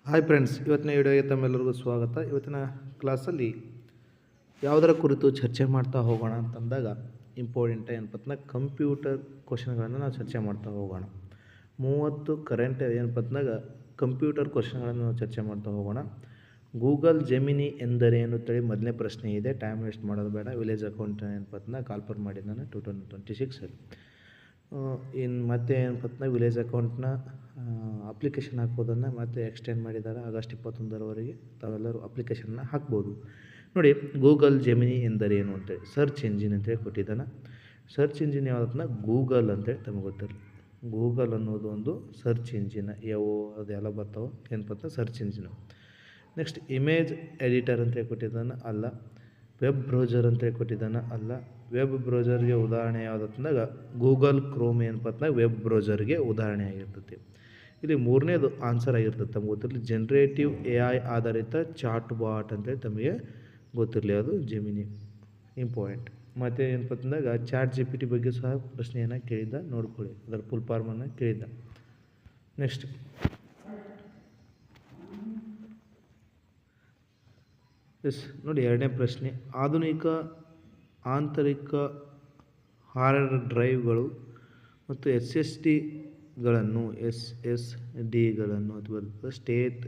Hi friends, ಇವತ್ತಿನ ವಿಡಿಯೋಗೆ ತಮ್ಮೆಲ್ಲರಿಗೂ ಸ್ವಾಗತ. ಇವತ್ತಿನ ಕ್ಲಾಸಲ್ಲಿ ಯಾವುದರ ಕುರಿತು ಚರ್ಚೆ ಮಾಡ್ತಾ ಹೋಗೋಣ ಅಂತಂದಾಗ ಇಂಪಾರ್ಟೆಂಟ್ ಏನಪ್ಪತ್ತಂದ್ರೆ ಕಂಪ್ಯೂಟರ್ ಕ್ವಶನ್ಗಳನ್ನು ನಾವು ಚರ್ಚೆ ಮಾಡ್ತಾ ಹೋಗೋಣ. 30 ಕರೆಂಟ್ ಏನಪ್ಪತ್ತಂದಾಗ ಕಂಪ್ಯೂಟರ್ ಕ್ವಶನ್ಗಳನ್ನು ನಾವು ಚರ್ಚೆ ಮಾಡ್ತಾ ಹೋಗೋಣ. ಗೂಗಲ್ ಜೆಮಿನಿ ಎಂದರೇನು ಅಂತೇಳಿ ಮೊದಲನೇ ಪ್ರಶ್ನೆ ಇದೆ. ಟೈಮ್ ವೇಸ್ಟ್ ಮಾಡೋದು ಬೇಡ. ವಿಲೇಜ್ ಅಕೌಂಟ್ ಏನಪ್ಪತ್ತಂದ್ರೆ ಕಾಲ್ಫರ್ ಮಾಡಿದ್ದಾನೆ 2026ಅಲ್ಲಿ. ಇನ್ನು ಮತ್ತೆ ಏನಪ್ಪತ್ತಂದ್ರೆ ವಿಲೇಜ್ ಅಕೌಂಟ್ನ ಅಪ್ಲಿಕೇಶನ್ ಹಾಕೋದನ್ನು ಮತ್ತೆ ಎಕ್ಸ್ಟೆಂಡ್ ಮಾಡಿದ್ದಾರೆ ಆಗಸ್ಟ್ 21ರವರೆಗೆ. ತಾವೆಲ್ಲರೂ ಅಪ್ಲಿಕೇಶನ್ನ ಹಾಕ್ಬೋದು. ನೋಡಿ, ಗೂಗಲ್ ಜೆಮಿನಿ ಎಂದರೇನು ಅಂತೇಳಿ ಸರ್ಚ್ ಇಂಜಿನ್ ಅಂತೇಳಿ ಕೊಟ್ಟಿದ್ದಾನೆ. ಸರ್ಚ್ ಇಂಜಿನ್ ಯಾವುದನ್ನ ಗೂಗಲ್ ಅಂತೇಳಿ ತಮಗೆ ಗೊತ್ತಿರಲಿ. ಗೂಗಲ್ ಅನ್ನೋದು ಒಂದು ಸರ್ಚ್ ಇಂಜಿನ್. ಅದೆಲ್ಲ ಬರ್ತಾವೆ ಏನಪ್ಪತ್ತ search engine. Next image editor ಅಂತೇಳಿ ಕೊಟ್ಟಿದ್ದಾನೆ, ಅಲ್ಲ. ವೆಬ್ ಬ್ರೌಸರ್ ಅಂತೇಳಿ ಕೊಟ್ಟಿದ್ದಾನೆ, ಅಲ್ಲ. ವೆಬ್ ಬ್ರೌಸರ್ಗೆ ಉದಾಹರಣೆ ಯಾವುದಂದಾಗ ಗೂಗಲ್ ಕ್ರೋಮ್ ಏನಪ್ಪತ್ತಂದಾಗ ವೆಬ್ ಬ್ರೌಸರ್ಗೆ ಉದಾಹರಣೆ ಆಗಿರ್ತೈತಿ. ಇಲ್ಲಿ ಮೂರನೇದು ಆನ್ಸರ್ ಆಗಿರ್ತದೆ ತಮಗೆ ಗೊತ್ತಿರಲಿ. ಜನರೇಟಿವ್ AI ಆಧಾರಿತ ಚಾಟ್ ಬಾಟ್ ಅಂತೇಳಿ ತಮಗೆ ಗೊತ್ತಿರಲಿ, ಅದು ಜೆಮಿನಿ ಇಂಪಾರ್ಟೆಂಟ್. ಮತ್ತು ಏನಪ್ಪತ್ತಂದಾಗ ChatGPT ಬಗ್ಗೆ ಸಹ ಪ್ರಶ್ನೆಯನ್ನು ಕೇಳಿದ್ದ, ನೋಡ್ಕೊಳ್ಳಿ, ಅದರ ಫುಲ್ ಫಾರ್ಮನ್ನು ಕೇಳಿದ್ದ. ನೆಕ್ಸ್ಟ್ ನೋಡಿ, ಎರಡನೇ ಪ್ರಶ್ನೆ. ಆಧುನಿಕ ಆಂತರಿಕ ಹಾರ್ಡ್ ಡ್ರೈವ್ಗಳು ಮತ್ತು SSDಗಳನ್ನು ಅಥವಾ ಸ್ಟೇಟ್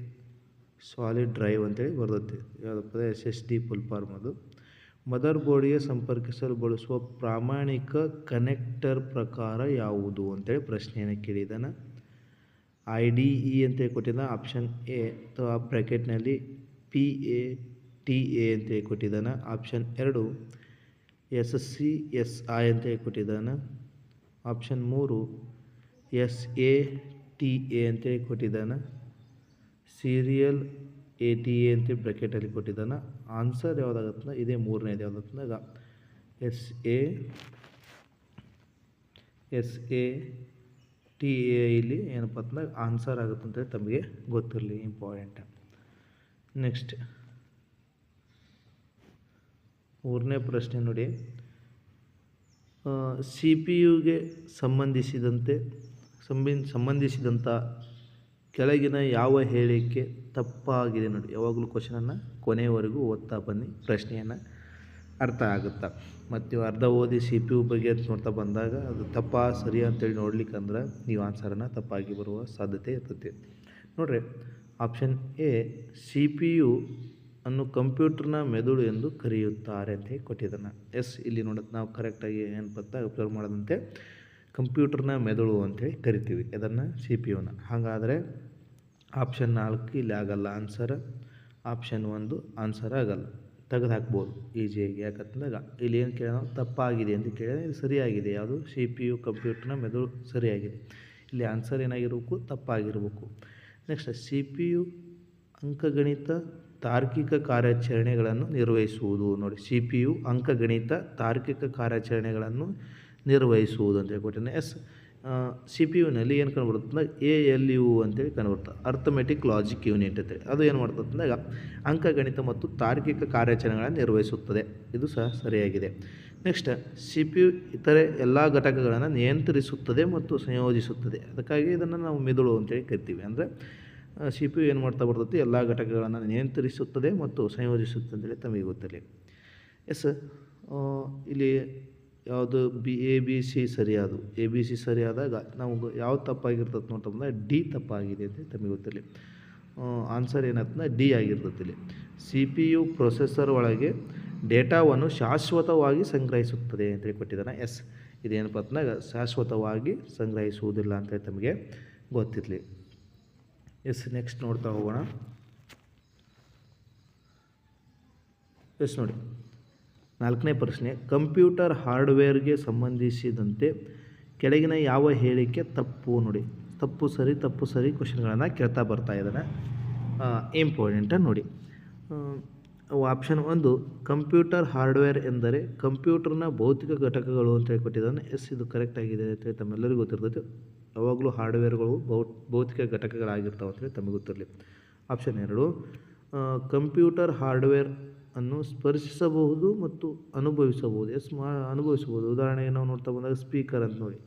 ಸಾಲಿಡ್ ಡ್ರೈವ್ ಅಂತೇಳಿ ಬರ್ತೈತಿ. ಯಾವುದಪ್ಪ SSD ಫುಲ್ ಫಾರ್ಮ್. ಅದು ಮದರ್ ಬೋರ್ಡ್ಗೆ ಸಂಪರ್ಕಿಸಲು ಬಳಸುವ ಪ್ರಾಮಾಣಿಕ ಕನೆಕ್ಟರ್ ಪ್ರಕಾರ ಯಾವುದು ಅಂತೇಳಿ ಪ್ರಶ್ನೆಯನ್ನು ಕೇಳಿದ್ದಾನೆ. IDE ಅಂತೇಳಿ ಕೊಟ್ಟಿದ್ದಾನೆ ಆಪ್ಷನ್ ಎ, ಅಥವಾ ಬ್ರ್ಯಾಕೆಟ್ನಲ್ಲಿ PATA ಅಂತೇಳಿ ಕೊಟ್ಟಿದ್ದಾನೆ ಆಪ್ಷನ್ 2. SCSI ಅಂತೇಳಿ ಕೊಟ್ಟಿದ್ದಾನೆ ಆಪ್ಷನ್ 3. SATA ಅಂತೇಳಿ ಕೊಟ್ಟಿದ್ದಾನೆ. ಸೀರಿಯಲ್ ATA ಅಂತೇಳಿ ಬ್ರ್ಯಾಕೆಟಲ್ಲಿ ಕೊಟ್ಟಿದ್ದಾನೆ. ಆನ್ಸರ್ ಯಾವುದಾಗತ್ತೆ, ಇದೇ ಮೂರನೇದು ಯಾವುದಾಗ SATA ಇಲ್ಲಿ ಏನಪ್ಪ ಅಂತಂದಾಗ ಆನ್ಸರ್ ಆಗುತ್ತೆ ಅಂತೇಳಿ ತಮಗೆ ಗೊತ್ತಿರಲಿ, ಇಂಪಾರ್ಟೆಂಟ್. ನೆಕ್ಸ್ಟ್ ಮೂರನೇ ಪ್ರಶ್ನೆ ನೋಡಿ. CPU ಸಂಬಂಧಿಸಿದಂಥ ಕೆಳಗಿನ ಯಾವ ಹೇಳಿಕೆ ತಪ್ಪಾಗಿದೆ ನೋಡಿ. ಯಾವಾಗಲೂ ಕ್ವಶನನ್ನು ಕೊನೆಯವರೆಗೂ ಓದ್ತಾ ಬನ್ನಿ, ಪ್ರಶ್ನೆಯನ್ನು ಅರ್ಥ ಆಗುತ್ತಾ. ಮತ್ತು ಅರ್ಧ ಓದಿ CPU ಬಗ್ಗೆ ನೋಡ್ತಾ ಬಂದಾಗ ಅದು ತಪ್ಪಾ ಸರಿ ಅಂತೇಳಿ ನೋಡ್ಲಿಕ್ಕಂದ್ರೆ ನೀವು ಆನ್ಸರನ್ನು ತಪ್ಪಾಗಿ ಬರುವ ಸಾಧ್ಯತೆ ಇರ್ತೈತಿ. ನೋಡ್ರಿ, ಆಪ್ಷನ್ ಎ, CPU ಅನ್ನು ಕಂಪ್ಯೂಟರ್ನ ಮೆದುಳು ಎಂದು ಕರೆಯುತ್ತಾರೆ ಅಂತ ಕೊಟ್ಟಿದ್ದಾನೆ. ಇಲ್ಲಿ ನೋಡೋದು ನಾವು ಕರೆಕ್ಟಾಗಿ ಏನಪ್ಪತ್ತ ಅಬ್ಸರ್ವ್ ಮಾಡೋದಂತೆ ಕಂಪ್ಯೂಟರ್ನ ಮೆದುಳು ಅಂತೇಳಿ ಕರಿತೀವಿ ಅದನ್ನು, CPUನ. ಹಾಗಾದರೆ ಆಪ್ಷನ್ 4 ಇಲ್ಲಿ ಆಗಲ್ಲ ಆನ್ಸರ್. ಆಪ್ಷನ್ 1 ಆನ್ಸರ್ ಆಗಲ್ಲ, ತೆಗೆದು ಹಾಕ್ಬೋದು ಈಸಿಯಾಗಿ. ಯಾಕಂತಂದಾಗ ಇಲ್ಲಿ ಏನು ಕೇಳೋಣ, ತಪ್ಪಾಗಿದೆ ಅಂತ ಕೇಳಿದ್ರೆ ಇದು ಸರಿಯಾಗಿದೆ. ಯಾವುದು CPU ಕಂಪ್ಯೂಟರ್ನ ಮೆದುಳು ಸರಿಯಾಗಿದೆ. ಇಲ್ಲಿ ಆನ್ಸರ್ ಏನಾಗಿರಬೇಕು, ತಪ್ಪಾಗಿರಬೇಕು. ನೆಕ್ಸ್ಟ್ CPU ಅಂಕಗಣಿತ ತಾರ್ಕಿಕ ಕಾರ್ಯಾಚರಣೆಗಳನ್ನು ನಿರ್ವಹಿಸುವುದು. ನೋಡಿ, CPU ಅಂಕಗಣಿತ ತಾರ್ಕಿಕ ಕಾರ್ಯಾಚರಣೆಗಳನ್ನು ನಿರ್ವಹಿಸುವುದು ಅಂತೇಳಿ ಕೊಟ್ಟಿದ್ದಾನೆ. CPUನಲ್ಲಿ ಏನು ಕಂಡುಬರುತ್ತೆ, ALU ಅಂತೇಳಿ ಕಂಡುಬರುತ್ತೆ, ಅರ್ಥಮೆಟಿಕ್ ಲಾಜಿಕ್ ಯೂನಿಟ್ ಅಂತೇಳಿ. ಅದು ಏನು ಮಾಡ್ತದೆ ಅಂದಾಗ ಅಂಕಗಣಿತ ಮತ್ತು ತಾರ್ಕಿಕ ಕಾರ್ಯಾಚರಣೆಗಳನ್ನು ನಿರ್ವಹಿಸುತ್ತದೆ. ಇದು ಸಹ ಸರಿಯಾಗಿದೆ. ನೆಕ್ಸ್ಟ್ CPU ಇತರೆ ಎಲ್ಲ ಘಟಕಗಳನ್ನು ನಿಯಂತ್ರಿಸುತ್ತದೆ ಮತ್ತು ಸಂಯೋಜಿಸುತ್ತದೆ. ಅದಕ್ಕಾಗಿ ಇದನ್ನು ನಾವು ಮೆದುಳು ಅಂತೇಳಿ ಕರಿತೀವಿ. ಅಂದರೆ CPU ಏನು ಮಾಡ್ತಾ ಬರ್ತೈತಿ, ಎಲ್ಲ ಘಟಕಗಳನ್ನು ನಿಯಂತ್ರಿಸುತ್ತದೆ ಮತ್ತು ಸಂಯೋಜಿಸುತ್ತದೆ ಅಂತೇಳಿ ತಮಗೆ ಗೊತ್ತಿರಲಿ. ಇಲ್ಲಿ ಯಾವುದು ABC ಸರಿಯಾದು. ABC ಸರಿಯಾದಾಗ ನಾವು ಯಾವ್ದು ತಪ್ಪಾಗಿರ್ತದೆ ನೋಡ್ತಂದ್ರೆ D ತಪ್ಪಾಗಿದೆ ಅಂತ ತಮಗೆ ಗೊತ್ತಿರಲಿ. ಆನ್ಸರ್ ಏನಾಗ್ತದೆ, D ಆಗಿರ್ತದೆ. ಇಲ್ಲಿ CPU ಪ್ರೊಸೆಸರ್ ಒಳಗೆ ಡೇಟಾವನ್ನು ಶಾಶ್ವತವಾಗಿ ಸಂಗ್ರಹಿಸುತ್ತದೆ ಅಂತೇಳಿ ಕೊಟ್ಟಿದ್ದಾನೆ. ಇದೇನಪ್ಪ ಅಂತಂದಾಗ ಶಾಶ್ವತವಾಗಿ ಸಂಗ್ರಹಿಸುವುದಿಲ್ಲ ಅಂತೇಳಿ ತಮಗೆ ಗೊತ್ತಿರಲಿ. ನೆಕ್ಸ್ಟ್ ನೋಡ್ತಾ ಹೋಗೋಣ. ನೋಡಿ, 4ನೇ ಪ್ರಶ್ನೆ. ಕಂಪ್ಯೂಟರ್ ಹಾರ್ಡ್ವೇರ್ಗೆ ಸಂಬಂಧಿಸಿದಂತೆ ಕೆಳಗಿನ ಯಾವ ಹೇಳಿಕೆ ತಪ್ಪು ನೋಡಿ. ತಪ್ಪು ಸರಿ ಕ್ವಶನ್ಗಳನ್ನು ಕೇಳ್ತಾ ಬರ್ತಾ ಇದ್ದಾನೆ. ಇಂಪಾರ್ಟೆಂಟ ನೋಡಿ. ಆಪ್ಷನ್ 1 ಕಂಪ್ಯೂಟರ್ ಹಾರ್ಡ್ವೇರ್ ಎಂದರೆ ಕಂಪ್ಯೂಟರ್ನ ಭೌತಿಕ ಘಟಕಗಳು ಅಂತೇಳಿ ಕೊಟ್ಟಿದ್ದಾನೆ. ಇದು ಕರೆಕ್ಟ್ ಆಗಿದೆ ಅಂತೇಳಿ ತಮ್ಮೆಲ್ಲರಿಗೂ ಗೊತ್ತಿರ್ತೈತೆ. ಯಾವಾಗಲೂ ಹಾರ್ಡ್ವೇರ್ಗಳು ಭೌತಿಕ ಘಟಕಗಳಾಗಿರ್ತಾವೆ ಅಂತೇಳಿ ತಮಗೆ ಗೊತ್ತಿರಲಿ. ಆಪ್ಷನ್ 2 ಕಂಪ್ಯೂಟರ್ ಹಾರ್ಡ್ವೇರ್ ಅನ್ನು ಸ್ಪರ್ಶಿಸಬಹುದು ಮತ್ತು ಅನುಭವಿಸಬಹುದು. ಅನುಭವಿಸಬಹುದು. ಉದಾಹರಣೆಗೆ ನಾವು ನೋಡ್ತಾ ಬಂದಾಗ ಸ್ಪೀಕರ್ ಅಂತ ನೋಡಿ,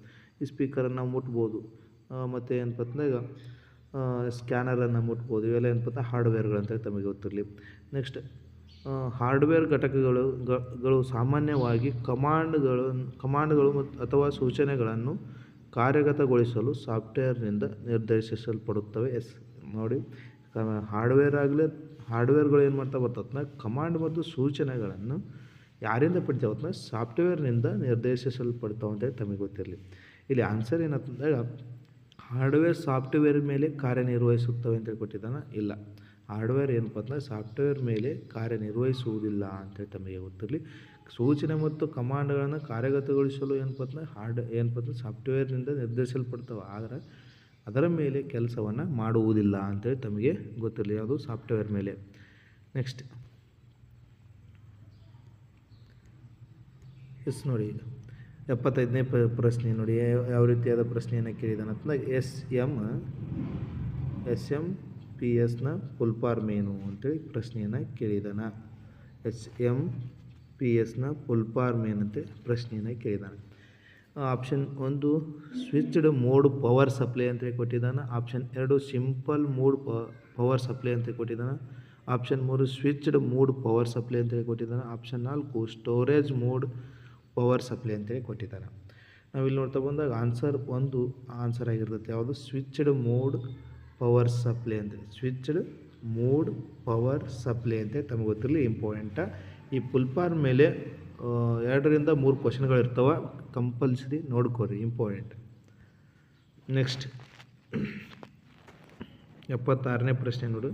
ಈ ಸ್ಪೀಕರನ್ನು ನಾವು ಮುಟ್ಬೋದು. ಮತ್ತು ಏನಪ್ಪ ಅಂತಂದಾಗ ಸ್ಕ್ಯಾನರನ್ನು ಮುಟ್ಬೋದು. ಇವೆಲ್ಲ ಏನಪ್ಪ ಹಾರ್ಡ್ವೇರ್ಗಳಂತೇಳಿ ತಮಗೆ ಗೊತ್ತಿರಲಿ. ನೆಕ್ಸ್ಟ್ ಹಾರ್ಡ್ವೇರ್ ಘಟಕಗಳು ಸಾಮಾನ್ಯವಾಗಿ ಕಮಾಂಡ್ಗಳು ಅಥವಾ ಸೂಚನೆಗಳನ್ನು ಕಾರ್ಯಗತಗೊಳಿಸಲು ಸಾಫ್ಟ್ವೇರ್ನಿಂದ ನಿರ್ದೇಶಿಸಲ್ಪಡುತ್ತವೆ. ನೋಡಿ, ಹಾರ್ಡ್ವೇರ್ಗಳು ಏನು ಮಾಡ್ತಾ ಬರ್ತದೆ, ಕಮಾಂಡ್ ಮತ್ತು ಸೂಚನೆಗಳನ್ನು ಯಾರಿಂದ ಪಡಿತಾವತ್ತ ಸಾಫ್ಟ್ವೇರ್ನಿಂದ ನಿರ್ದೇಶಿಸಲ್ಪಡ್ತಾವೆ ಅಂತೇಳಿ ತಮಗೆ ಗೊತ್ತಿರಲಿ. ಇಲ್ಲಿ ಆನ್ಸರ್ ಏನಂತಂದಾಗ ಹಾರ್ಡ್ವೇರ್ ಸಾಫ್ಟ್ವೇರ್ ಮೇಲೆ ಕಾರ್ಯನಿರ್ವಹಿಸುತ್ತವೆ ಅಂತೇಳಿ ಕೊಟ್ಟಿದ್ದಾನೆ. ಇಲ್ಲ, ಹಾರ್ಡ್ವೇರ್ ಏನಪ್ಪ ಅಂದ್ರೆ ಸಾಫ್ಟ್ವೇರ್ ಮೇಲೆ ಕಾರ್ಯನಿರ್ವಹಿಸುವುದಿಲ್ಲ ಅಂತೇಳಿ ತಮಗೆ ಗೊತ್ತಿರಲಿ. ಸೂಚನೆ ಮತ್ತು ಕಮಾಂಡ್ಗಳನ್ನು ಕಾರ್ಯಗತಗೊಳಿಸಲು ಏನಪ್ಪ ಅಂದ್ರೆ ಸಾಫ್ಟ್ವೇರ್ನಿಂದ ನಿರ್ದೇಶಿಸಲ್ಪಡ್ತವೆ, ಆದರೆ ಅದರ ಮೇಲೆ ಕೆಲಸವನ್ನು ಮಾಡುವುದಿಲ್ಲ ಅಂತೇಳಿ ತಮಗೆ ಗೊತ್ತಿರಲಿ, ಯಾವುದು ಸಾಫ್ಟ್ವೇರ್ ಮೇಲೆ. ನೆಕ್ಸ್ಟ್ ನೋಡಿ, 75ನೇ ಪ್ರಶ್ನೆ ನೋಡಿ, ಯಾವ ರೀತಿಯಾದ ಪ್ರಶ್ನೆಯನ್ನು ಕೇಳಿದಾನೆ ಅಂತಂದಾಗ SMPSನ ಫುಲ್ ಫಾರ್ಮ್ ಏನು ಅಂತೇಳಿ ಪ್ರಶ್ನೆಯನ್ನು ಕೇಳಿದಾನೆ. SMPSನ ಫುಲ್ ಫಾರ್ಮ್ ಏನಂತೆ ಪ್ರಶ್ನೆಯನ್ನು ಕೇಳಿದಾನೆ. Option 1 switched mode power supply ಅಂತೇಳಿ ಕೊಟ್ಟಿದ್ದಾನೆ. Option 2 simple mode power supply ಅಂತೇಳಿ ಕೊಟ್ಟಿದ್ದಾನೆ. Option 3 switched mode power supply ಅಂತೇಳಿ ಕೊಟ್ಟಿದ್ದಾನೆ. Option 4 storage mode power supply ಅಂತೇಳಿ ಕೊಟ್ಟಿದ್ದಾನೆ. ನಾವಿಲ್ಲಿ ನೋಡ್ತಾ ಬಂದಾಗ ಆನ್ಸರ್ ಆಗಿರ್ತೈತೆ ಯಾವುದು, ಸ್ವಿಚ್ಡ್ ಮೋಡ್ ಪವರ್ ಸಪ್ಲೈ ಅಂತೇಳಿ. ಸ್ವಿಚ್ಡ್ ಮೋಡ್ ಪವರ್ ಸಪ್ಲೈ ಅಂತೇಳಿ ತಮಗೆ ಗೊತ್ತಿರಲಿ, ಇಂಪಾರ್ಟೆಂಟ. ಈ ಫುಲ್ ಫಾರ್ಮ್ ಮೇಲೆ 2 ರಿಂದ 3 ಕ್ವಶನ್ಗಳು ಇರ್ತವೆ, ಕಂಪಲ್ಸರಿ ನೋಡ್ಕೊರಿ, ಇಂಪಾರ್ಟೆಂಟ್. ನೆಕ್ಸ್ಟ್ 76ನೇ ಪ್ರಶ್ನೆ ನೋಡು,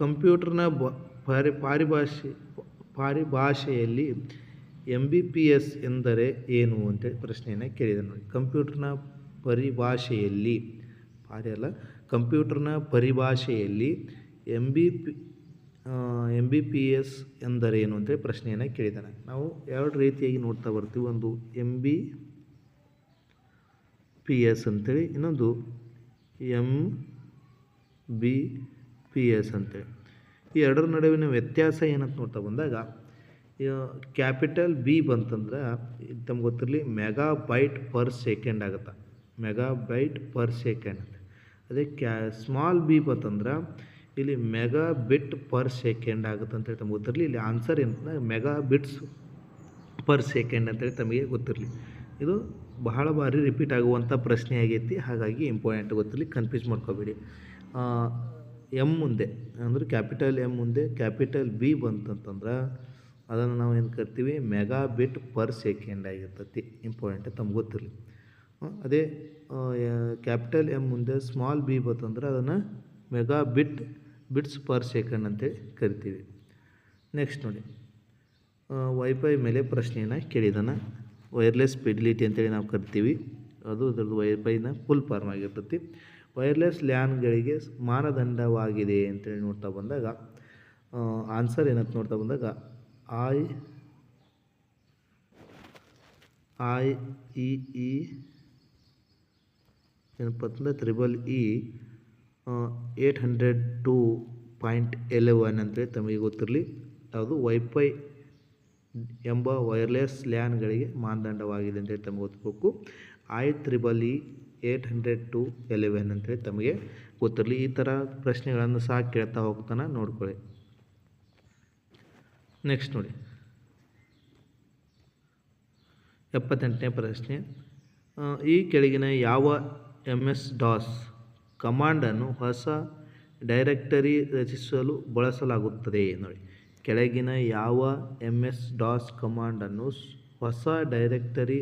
ಕಂಪ್ಯೂಟರ್ನ ಪರಿಭಾಷೆಯಲ್ಲಿ MBPS ಎಂದರೆ ಏನು ಅಂತೇಳಿ ಪ್ರಶ್ನೆಯನ್ನು ಕೇಳಿದೆ ನೋಡಿ. ಕಂಪ್ಯೂಟರ್ನ ಪರಿಭಾಷೆಯಲ್ಲಿ MBPS ಎಂದರೇನು ಅಂತೇಳಿ ಪ್ರಶ್ನೆಯನ್ನು ಕೇಳಿದ್ದಾನೆ. ನಾವು 2 ರೀತಿಯಾಗಿ ನೋಡ್ತಾ ಬರ್ತೀವಿ, ಒಂದು MBPS ಅಂತೇಳಿ, ಇನ್ನೊಂದು MBPS ಅಂತೇಳಿ. ಈ 2ರ ನಡುವಿನ ವ್ಯತ್ಯಾಸ ಏನಂತ ನೋಡ್ತಾ ಬಂದಾಗ, ಕ್ಯಾಪಿಟಲ್ B ಬಂತಂದ್ರೆ ತಮ್ಗೆ ಗೊತ್ತಿರಲಿ ಮೆಗಾಬೈಟ್ ಪರ್ ಸೆಕೆಂಡ್ ಆಗುತ್ತೆ, ಮೆಗಾಬೈಟ್ ಪರ್ ಸೆಕೆಂಡ್. ಅದೇ ಸ್ಮಾಲ್ b ಬಂತಂದ್ರೆ ಇಲ್ಲಿ ಮೆಗಾ ಬಿಟ್ ಪರ್ ಸೆಕೆಂಡ್ ಆಗುತ್ತೆ ಅಂತೇಳಿ ತಮಗೆ ಗೊತ್ತಿರಲಿ. ಇಲ್ಲಿ ಆನ್ಸರ್ ಏನಂತಂದ್ರೆ ಮೆಗಾ ಬಿಟ್ಸ್ ಪರ್ ಸೆಕೆಂಡ್ ಅಂತೇಳಿ ತಮಗೆ ಗೊತ್ತಿರಲಿ. ಇದು ಬಹಳ ಬಾರಿ ರಿಪೀಟ್ ಆಗುವಂಥ ಪ್ರಶ್ನೆ ಆಗೈತಿ, ಹಾಗಾಗಿ ಇಂಪಾರ್ಟೆಂಟ್ ಗೊತ್ತಿರಲಿ, ಕನ್ಫ್ಯೂಸ್ ಮಾಡ್ಕೋಬೇಡಿ. M ಮುಂದೆ ಅಂದರೆ ಕ್ಯಾಪಿಟಲ್ M ಮುಂದೆ ಕ್ಯಾಪಿಟಲ್ B ಬಂತಂತಂದ್ರೆ ಅದನ್ನು ನಾವು ಏನು ಕರಿತೀವಿ, ಮೆಗಾ ಬಿಟ್ ಪರ್ ಸೆಕೆಂಡ್ ಆಗಿರ್ತೈತಿ, ಇಂಪಾರ್ಟೆಂಟ್ ತಮ್ಗೆ ಗೊತ್ತಿರಲಿ. ಅದೇ ಕ್ಯಾಪಿಟಲ್ M ಮುಂದೆ ಸ್ಮಾಲ್ b ಬಂತಂದ್ರೆ ಅದನ್ನು ಮೆಗಾ ಬಿಟ್ಸ್ ಪರ್ ಸೆಕೆಂಡ್ ಅಂತೇಳಿ ಕರಿತೀವಿ. ನೆಕ್ಸ್ಟ್ ನೋಡಿ, ವೈಫೈ ಮೇಲೆ ಪ್ರಶ್ನೆಯನ್ನು ಕೇಳಿದಾನೆ. ವೈರ್ಲೆಸ್ ಫಿಡಿಲಿಟಿ ಅಂತೇಳಿ ನಾವು ಕರಿತೀವಿ, ಅದು ಅದರದ್ದು ವೈಫೈನ ಫುಲ್ ಫಾರ್ಮ್ ಆಗಿರ್ತೈತಿ. ವೈರ್ಲೆಸ್ ಲ್ಯಾನ್ಗಳಿಗೆ ಮಾನದಂಡವಾಗಿದೆ ಅಂತೇಳಿ ನೋಡ್ತಾ ಬಂದಾಗ ಆನ್ಸರ್ ಏನಂತ ನೋಡ್ತಾ ಬಂದಾಗ IEEE ಏನಪ್ಪ ಅಂತಂದ್ರೆ EEE 802.11 ಅಂತೇಳಿ ತಮಗೆ ಗೊತ್ತಿರಲಿ. ಯಾವುದು ವೈಫೈ ಎಂಬ ವೈರ್ಲೆಸ್ ಲ್ಯಾನ್ಗಳಿಗೆ ಮಾನದಂಡವಾಗಿದೆ ಅಂತೇಳಿ ತಮಗೆ ಗೊತ್ತಿರಬೇಕು. IEEE 802.11 ಅಂತೇಳಿ ತಮಗೆ ಗೊತ್ತಿರಲಿ. ಈ ಥರ ಪ್ರಶ್ನೆಗಳನ್ನು ಸಹ ಕೇಳ್ತಾ ಹೋಗ್ತಾನೆ, ನೋಡ್ಕೊಳ್ಳಿ. ನೆಕ್ಸ್ಟ್ ನೋಡಿ, 78ನೇ ಪ್ರಶ್ನೆ, ಈ ಕೆಳಗಿನ ಯಾವ MS-DOS ಕಮಾಂಡನ್ನು ಹೊಸ ಡೈರೆಕ್ಟರಿ ರಚಿಸಲು ಬಳಸಲಾಗುತ್ತದೆ? ನೋಡಿ, ಕೆಳಗಿನ ಯಾವ MS-DOS ಕಮಾಂಡನ್ನು ಹೊಸ ಡೈರೆಕ್ಟರಿ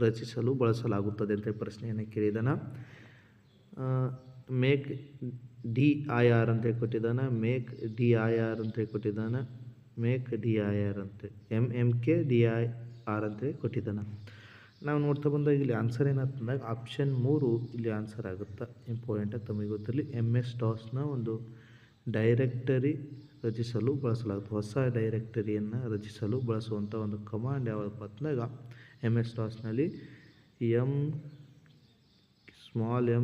ರಚಿಸಲು ಬಳಸಲಾಗುತ್ತದೆ ಅಂತ ಪ್ರಶ್ನೆಯನ್ನು ಕೇಳಿದಾನೆ. ಮೇಕ್ dir ಅಂತೇಳಿ ಕೊಟ್ಟಿದ್ದಾನೆ, ಮೇಕ್ dir ಅಂತೇಳಿ ಕೊಟ್ಟಿದ್ದಾನೆ, ಮೇಕ್ dir ಅಂತ MKDIR ಅಂತೇಳಿ ಕೊಟ್ಟಿದ್ದಾನೆ. ನಾವು ನೋಡ್ತಾ ಬಂದಾಗ ಇಲ್ಲಿ ಆನ್ಸರ್ ಏನಂತಂದಾಗ ಆಪ್ಷನ್ 3 ಇಲ್ಲಿ ಆನ್ಸರ್ ಆಗುತ್ತೆ, ಇಂಪಾರ್ಟೆಂಟ್ ತಮಗೆ ಗೊತ್ತಿರಲಿ. MS-DOSನ ಒಂದು ಡೈರೆಕ್ಟರಿ ರಚಿಸಲು ಬಳಸಲಾಗುತ್ತೆ, ಹೊಸ ಡೈರೆಕ್ಟರಿಯನ್ನು ರಚಿಸಲು ಬಳಸುವಂಥ ಒಂದು ಕಮಾಂಡ್ ಯಾವಪ್ಪ ಅಂತಂದಾಗ MS-DOSನಲ್ಲಿ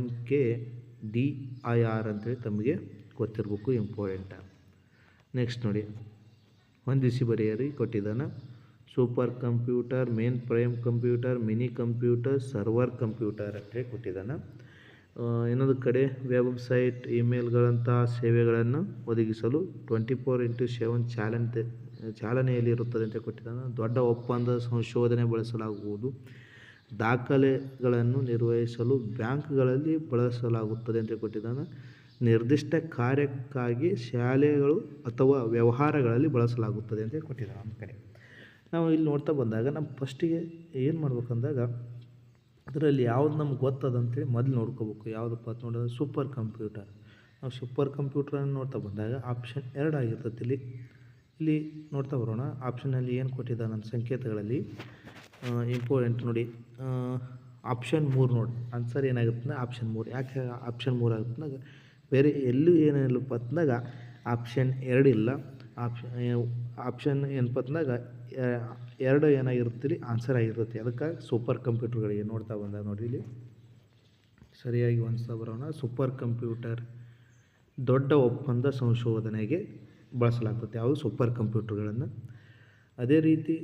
MKDIR ಅಂತೇಳಿ ತಮಗೆ ಗೊತ್ತಿರಬೇಕು, ಇಂಪಾರ್ಟೆಂಟ್. ನೆಕ್ಸ್ಟ್ ನೋಡಿ, ಹೊಂದಿಸಿ ಬರೆಯಿರಿ ಕೊಟ್ಟಿದ್ದಾನೆ. Super computer, main frame computer, mini computer, server computer ಅಂತೇಳಿ ಕೊಟ್ಟಿದ್ದಾನೆ. ಇನ್ನೊಂದು ಕಡೆ ವೆಬ್ಸೈಟ್ ಇಮೇಲ್ಗಳಂತಹ ಸೇವೆಗಳನ್ನು ಒದಗಿಸಲು 24x7 ಚಾಲನೆಯಲ್ಲಿರುತ್ತದೆ ಅಂತ ಕೊಟ್ಟಿದ್ದಾನೆ. ದೊಡ್ಡ ಒಪ್ಪಂದ ಸಂಶೋಧನೆ ಬಳಸಲಾಗುವುದು. ದಾಖಲೆಗಳನ್ನು ನಿರ್ವಹಿಸಲು ಬ್ಯಾಂಕ್ಗಳಲ್ಲಿ ಬಳಸಲಾಗುತ್ತದೆ ಅಂತ ಕೊಟ್ಟಿದ್ದಾನೆ. ನಿರ್ದಿಷ್ಟ ಕಾರ್ಯಕ್ಕಾಗಿ ಶಾಲೆಗಳು ಅಥವಾ ವ್ಯವಹಾರಗಳಲ್ಲಿ ಬಳಸಲಾಗುತ್ತದೆ ಅಂತ ಕೊಟ್ಟಿದ್ದಾನೆ. ಒಂದು ಕಡೆ ನಾವು ಇಲ್ಲಿ ನೋಡ್ತಾ ಬಂದಾಗ ನಮ್ಮ ಫಸ್ಟಿಗೆ ಏನು ಮಾಡ್ಬೇಕಂದಾಗ ಅದರಲ್ಲಿ ಯಾವ್ದು ನಮ್ಗೆ ಗೊತ್ತದಂತೇಳಿ ಮೊದಲು ನೋಡ್ಕೋಬೇಕು. ಯಾವುದಪ್ಪ ಅಂತ ನೋಡಿದ್ರೆ ಸೂಪರ್ ಕಂಪ್ಯೂಟರ್. ನಾವು ಸೂಪರ್ ಕಂಪ್ಯೂಟ್ರನ್ನು ನೋಡ್ತಾ ಬಂದಾಗ ಆಪ್ಷನ್ 2 ಆಗಿರ್ತದೆ. ಇಲ್ಲಿ ನೋಡ್ತಾ ಬರೋಣ. ಆಪ್ಷನಲ್ಲಿ ಏನು ಕೊಟ್ಟಿದ್ದಾನೆ ನಮ್ಮ ಸಂಕೇತಗಳಲ್ಲಿ ಇಂಪಾರ್ಟೆಂಟ್ ನೋಡಿ. ಆಪ್ಷನ್ 3 ನೋಡಿ. ಆನ್ಸರ್ ಏನಾಗುತ್ತೆ ಆಪ್ಷನ್ 3. ಯಾಕೆ ಆಪ್ಷನ್ 3 ಆಗುತ್ತಂದಾಗ ಬೇರೆ ಎಲ್ಲೂ ಏನಿಲ್ಲಪ್ಪ ಅಂತಂದಾಗ ಆಪ್ಷನ್ 2 ಇಲ್ಲ. ಆಪ್ಷನ್ ಏನಪ್ಪ ಅಂತಂದಾಗ 2 ಏನಾಗಿರುತ್ತೆ ಆನ್ಸರ್ ಆಗಿರುತ್ತೆ. ಅದಕ್ಕಾಗಿ ಸೂಪರ್ ಕಂಪ್ಯೂಟರ್ಗಳಿಗೆ ನೋಡ್ತಾ ಬಂದಾಗ ನೋಡಿ ಇಲ್ಲಿ ಸರಿಯಾಗಿ ಹೊಂದಿಸ್ತಾ ಬರೋಣ. ಸೂಪರ್ ಕಂಪ್ಯೂಟರ್ ದೊಡ್ಡ ಒಪ್ಪಂದ ಸಂಶೋಧನೆಗೆ ಬಳಸಲಾಗ್ತದೆ. ಯಾವುದು ಸೂಪರ್ ಕಂಪ್ಯೂಟರ್ಗಳನ್ನು. ಅದೇ ರೀತಿ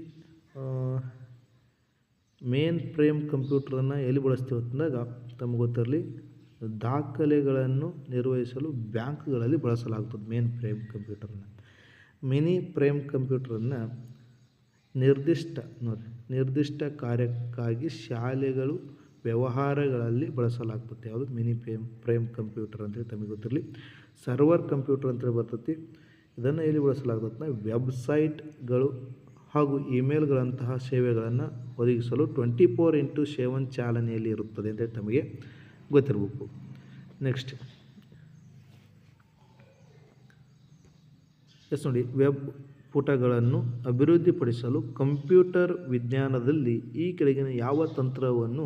ಮೇನ್ ಫ್ರೇಮ್ ಕಂಪ್ಯೂಟ್ರನ್ನು ಎಲ್ಲಿ ಬಳಸ್ತೀವಿ ಅಂತಂದಾಗ ತಮಗೆ ಗೊತ್ತಿರಲಿ, ದಾಖಲೆಗಳನ್ನು ನಿರ್ವಹಿಸಲು ಬ್ಯಾಂಕ್ಗಳಲ್ಲಿ ಬಳಸಲಾಗ್ತದೆ ಮೇನ್ ಫ್ರೇಮ್ ಕಂಪ್ಯೂಟರನ್ನು. ಮಿನಿ ಫ್ರೇಮ್ ಕಂಪ್ಯೂಟರನ್ನು ನಿರ್ದಿಷ್ಟ ಕಾರ್ಯಕ್ಕಾಗಿ ಶಾಲೆಗಳು ವ್ಯವಹಾರಗಳಲ್ಲಿ ಬಳಸಲಾಗ್ತದೆ. ಯಾವುದು ಮಿನಿ ಫ್ರೇಮ್ ಕಂಪ್ಯೂಟರ್ ಅಂತೇಳಿ ತಮಗೆ ಗೊತ್ತಿರಲಿ. ಸರ್ವರ್ ಕಂಪ್ಯೂಟರ್ ಅಂತೇಳಿ ಬರ್ತೈತಿ. ಇದನ್ನು ಎಲ್ಲಿ ಬಳಸಲಾಗ್ತದೆ ವೆಬ್ಸೈಟ್ಗಳು ಹಾಗೂ ಇಮೇಲ್ಗಳಂತಹ ಸೇವೆಗಳನ್ನು ಒದಗಿಸಲು 24x7 ಚಾಲನೆಯಲ್ಲಿ ಇರುತ್ತದೆ ಅಂತ ತಮಗೆ ಗೊತ್ತಿರಬೇಕು. ನೆಕ್ಸ್ಟ್ ನೋಡಿ, ವೆಬ್ ಪುಟಗಳನ್ನು ಅಭಿವೃದ್ಧಿಪಡಿಸಲು ಕಂಪ್ಯೂಟರ್ ವಿಜ್ಞಾನದಲ್ಲಿ ಈ ಕೆಳಗಿನ ಯಾವ ತಂತ್ರವನ್ನು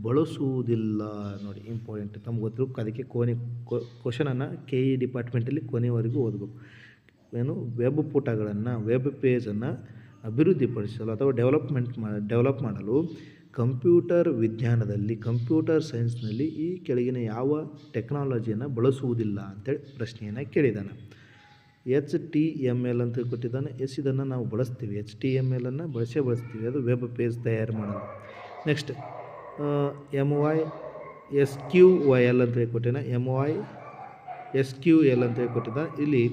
ಬಳಸುವುದಿಲ್ಲ ನೋಡಿ. ಇಂಪಾರ್ಟೆಂಟ್ ತಮ್ಗೆ ಗೊತ್ತಿರಬೇಕು. ಅದಕ್ಕೆ ಕ್ವಶನನ್ನು KE ಡಿಪಾರ್ಟ್ಮೆಂಟಲ್ಲಿ ಕೊನೆಯವರೆಗೂ ಓದಬೇಕು. ಏನು ವೆಬ್ ಪುಟಗಳನ್ನು ವೆಬ್ ಪೇಜನ್ನು ಅಭಿವೃದ್ಧಿಪಡಿಸಲು ಅಥವಾ ಡೆವಲಪ್ ಮಾಡಲು ಕಂಪ್ಯೂಟರ್ ವಿಜ್ಞಾನದಲ್ಲಿ ಕಂಪ್ಯೂಟರ್ ಸೈನ್ಸ್ನಲ್ಲಿ ಈ ಕೆಳಗಿನ ಯಾವ ಟೆಕ್ನಾಲಜಿಯನ್ನು ಬಳಸುವುದಿಲ್ಲ ಅಂತೇಳಿ ಪ್ರಶ್ನೆಯನ್ನು ಕೇಳಿದ್ದಾನೆ. HTML ಅಂತ ಕೊಟ್ಟಿದ್ದಾನೆ. ಇದನ್ನು ನಾವು ಬಳಸ್ತೀವಿ. HTML ಬಳಸ್ತೀವಿ. ಅದು ವೆಬ್ ಪೇಜ್ ತಯಾರು ಮಾಡಲು. ನೆಕ್ಸ್ಟ್ MySQL ಅಂತ ಕೊಟ್ಟಿದ್ದಾನೆ. MySQL ಅಂತ ಕೊಟ್ಟಿದ್ದಾನೆ. ಇಲ್ಲಿ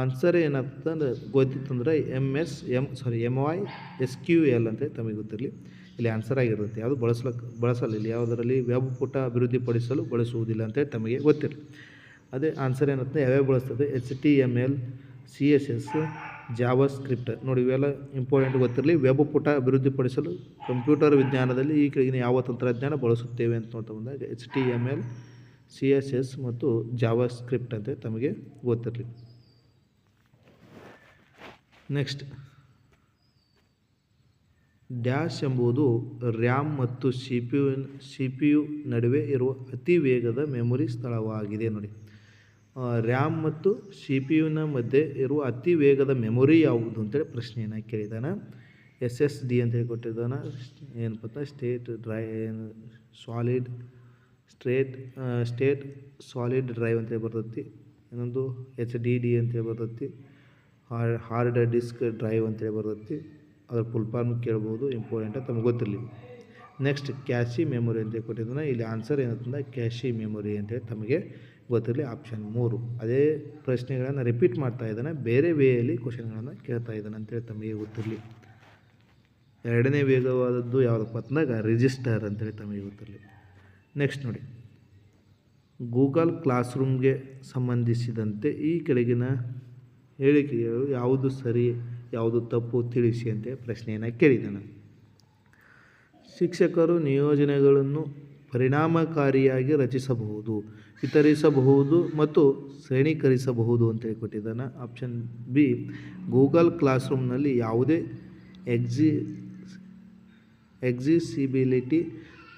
ಆನ್ಸರ್ ಏನಾಗ್ತದೆ ಗೊತ್ತಿತ್ತಂದ್ರೆ MySQL ಅಂತ ತಮಗೆ ಗೊತ್ತಿರಲಿ. ಇಲ್ಲಿ ಆನ್ಸರ್ ಆಗಿರುತ್ತೆ. ಯಾವುದು ಬಳಸಲ್ಲ. ಇಲ್ಲಿ ಯಾವುದರಲ್ಲಿ ವೆಬ್ ಪುಟ ಅಭಿವೃದ್ಧಿಪಡಿಸಲು ಬಳಸುವುದಿಲ್ಲ ಅಂತೇಳಿ ತಮಗೆ ಗೊತ್ತಿರಲಿ. ಅದೇ ಆನ್ಸರ್ ಏನಾಗ್ತದೆ ಯಾವ್ಯಾವ ಬಳಸ್ತದೆ HTML, CSS, ಜಾವಾಸ್ಕ್ರಿಪ್ಟ್ ನೋಡಿ. ಇವೆಲ್ಲ ಇಂಪಾರ್ಟೆಂಟ್ ಗೊತ್ತಿರಲಿ. ವೆಬ್ ಪುಟ ಅಭಿವೃದ್ಧಿಪಡಿಸಲು ಕಂಪ್ಯೂಟರ್ ವಿಜ್ಞಾನದಲ್ಲಿ ಈ ಕೆಳಗಿನ ಯಾವ ತಂತ್ರಜ್ಞಾನ ಬಳಸುತ್ತೇವೆ ಅಂತ ನೋಡ್ತಾ ಬಂದಾಗ HTML, CSS ಮತ್ತು ಜಾವಾಸ್ಕ್ರಿಪ್ಟ್ ಅಂತ ತಮಗೆ ಗೊತ್ತಿರಲಿ. ನೆಕ್ಸ್ಟ್ ಡ್ಯಾಶ್ ಎಂಬುದು ರ್ಯಾಮ್ ಮತ್ತು CPU ನಡುವೆ ಇರುವ ಅತಿ ವೇಗದ ಮೆಮೊರಿ ಸ್ಥಳವಾಗಿದೆ ನೋಡಿ. ರ್ಯಾಮ್ ಮತ್ತು CPU ಮಧ್ಯೆ ಇರುವ ಅತಿ ವೇಗದ ಮೆಮೊರಿ ಯಾವುದು ಅಂತೇಳಿ ಪ್ರಶ್ನೆಯನ್ನು ಕೇಳಿದಾನೆ. SSD ಅಂತೇಳಿ ಕೊಟ್ಟಿದ್ದಾನೆ. ಏನಪ್ಪ ಸ್ಟೇಟ್ ಸಾಲಿಡ್ ಡ್ರೈವ್ ಅಂತೇಳಿ ಬರ್ತೈತಿ. ಇನ್ನೊಂದು HDD ಅಂತೇಳಿ ಬರ್ತೈತಿ. ಹಾರ್ಡ್ ಡಿಸ್ಕ್ ಡ್ರೈವ್ ಅಂತೇಳಿ ಬರ್ತೈತಿ. ಅದರ ಫುಲ್ ಫಾರ್ಮ್ ಕೇಳ್ಬೋದು. ಇಂಪಾರ್ಟೆಂಟ್ ತಮಗೆ ಗೊತ್ತಿರಲಿ. ನೆಕ್ಸ್ಟ್ ಕ್ಯಾಶಿ ಮೆಮೊರಿ ಅಂತೇಳಿ ಕೊಟ್ಟಿದ್ದಾನೆ. ಇಲ್ಲಿ ಆನ್ಸರ್ ಏನಂತಂದ್ರೆ ಕ್ಯಾಶಿ ಮೆಮೊರಿ ಅಂತೇಳಿ ತಮಗೆ ಗೊತ್ತಿರಲಿ. ಆಪ್ಷನ್ 3. ಅದೇ ಪ್ರಶ್ನೆಗಳನ್ನು ರಿಪೀಟ್ ಮಾಡ್ತಾ ಇದ್ದಾನೆ. ಬೇರೆ ವೇಯಲ್ಲಿ ಕ್ವಶನ್ಗಳನ್ನು ಕೇಳ್ತಾ ಇದ್ದಾನೆ ಅಂತೇಳಿ ತಮಗೆ ಗೊತ್ತಿರಲಿ. ಎರಡನೇ ವೇಗವಾದದ್ದು ಯಾವುದಪ್ಪ ಅಂತಂದಾಗ ರಿಜಿಸ್ಟರ್ ಅಂತೇಳಿ ತಮಗೆ ಗೊತ್ತಿರಲಿ. ನೆಕ್ಸ್ಟ್ ನೋಡಿ, ಗೂಗಲ್ ಕ್ಲಾಸ್ ರೂಮ್ಗೆ ಸಂಬಂಧಿಸಿದಂತೆ ಈ ಕೆಳಗಿನ ಹೇಳಿಕೆಗಳು ಯಾವುದು ಸರಿ ಯಾವುದು ತಪ್ಪು ತಿಳಿಸಿ ಅಂತೇಳಿ ಪ್ರಶ್ನೆಯನ್ನು ಕೇಳಿದ್ದಾನೆ. ಶಿಕ್ಷಕರು ನಿಯೋಜನೆಗಳನ್ನು ಪರಿಣಾಮಕಾರಿಯಾಗಿ ರಚಿಸಬಹುದು, ವಿತರಿಸಬಹುದು ಮತ್ತು ಶ್ರೇಣೀಕರಿಸಬಹುದು ಅಂತೇಳಿ ಕೊಟ್ಟಿದ್ದಾನೆ. ಆಪ್ಷನ್ ಬಿ, ಗೂಗಲ್ ಕ್ಲಾಸ್ ರೂಮ್ನಲ್ಲಿ ಯಾವುದೇ ಎಕ್ಸಿಬಿಲಿಟಿ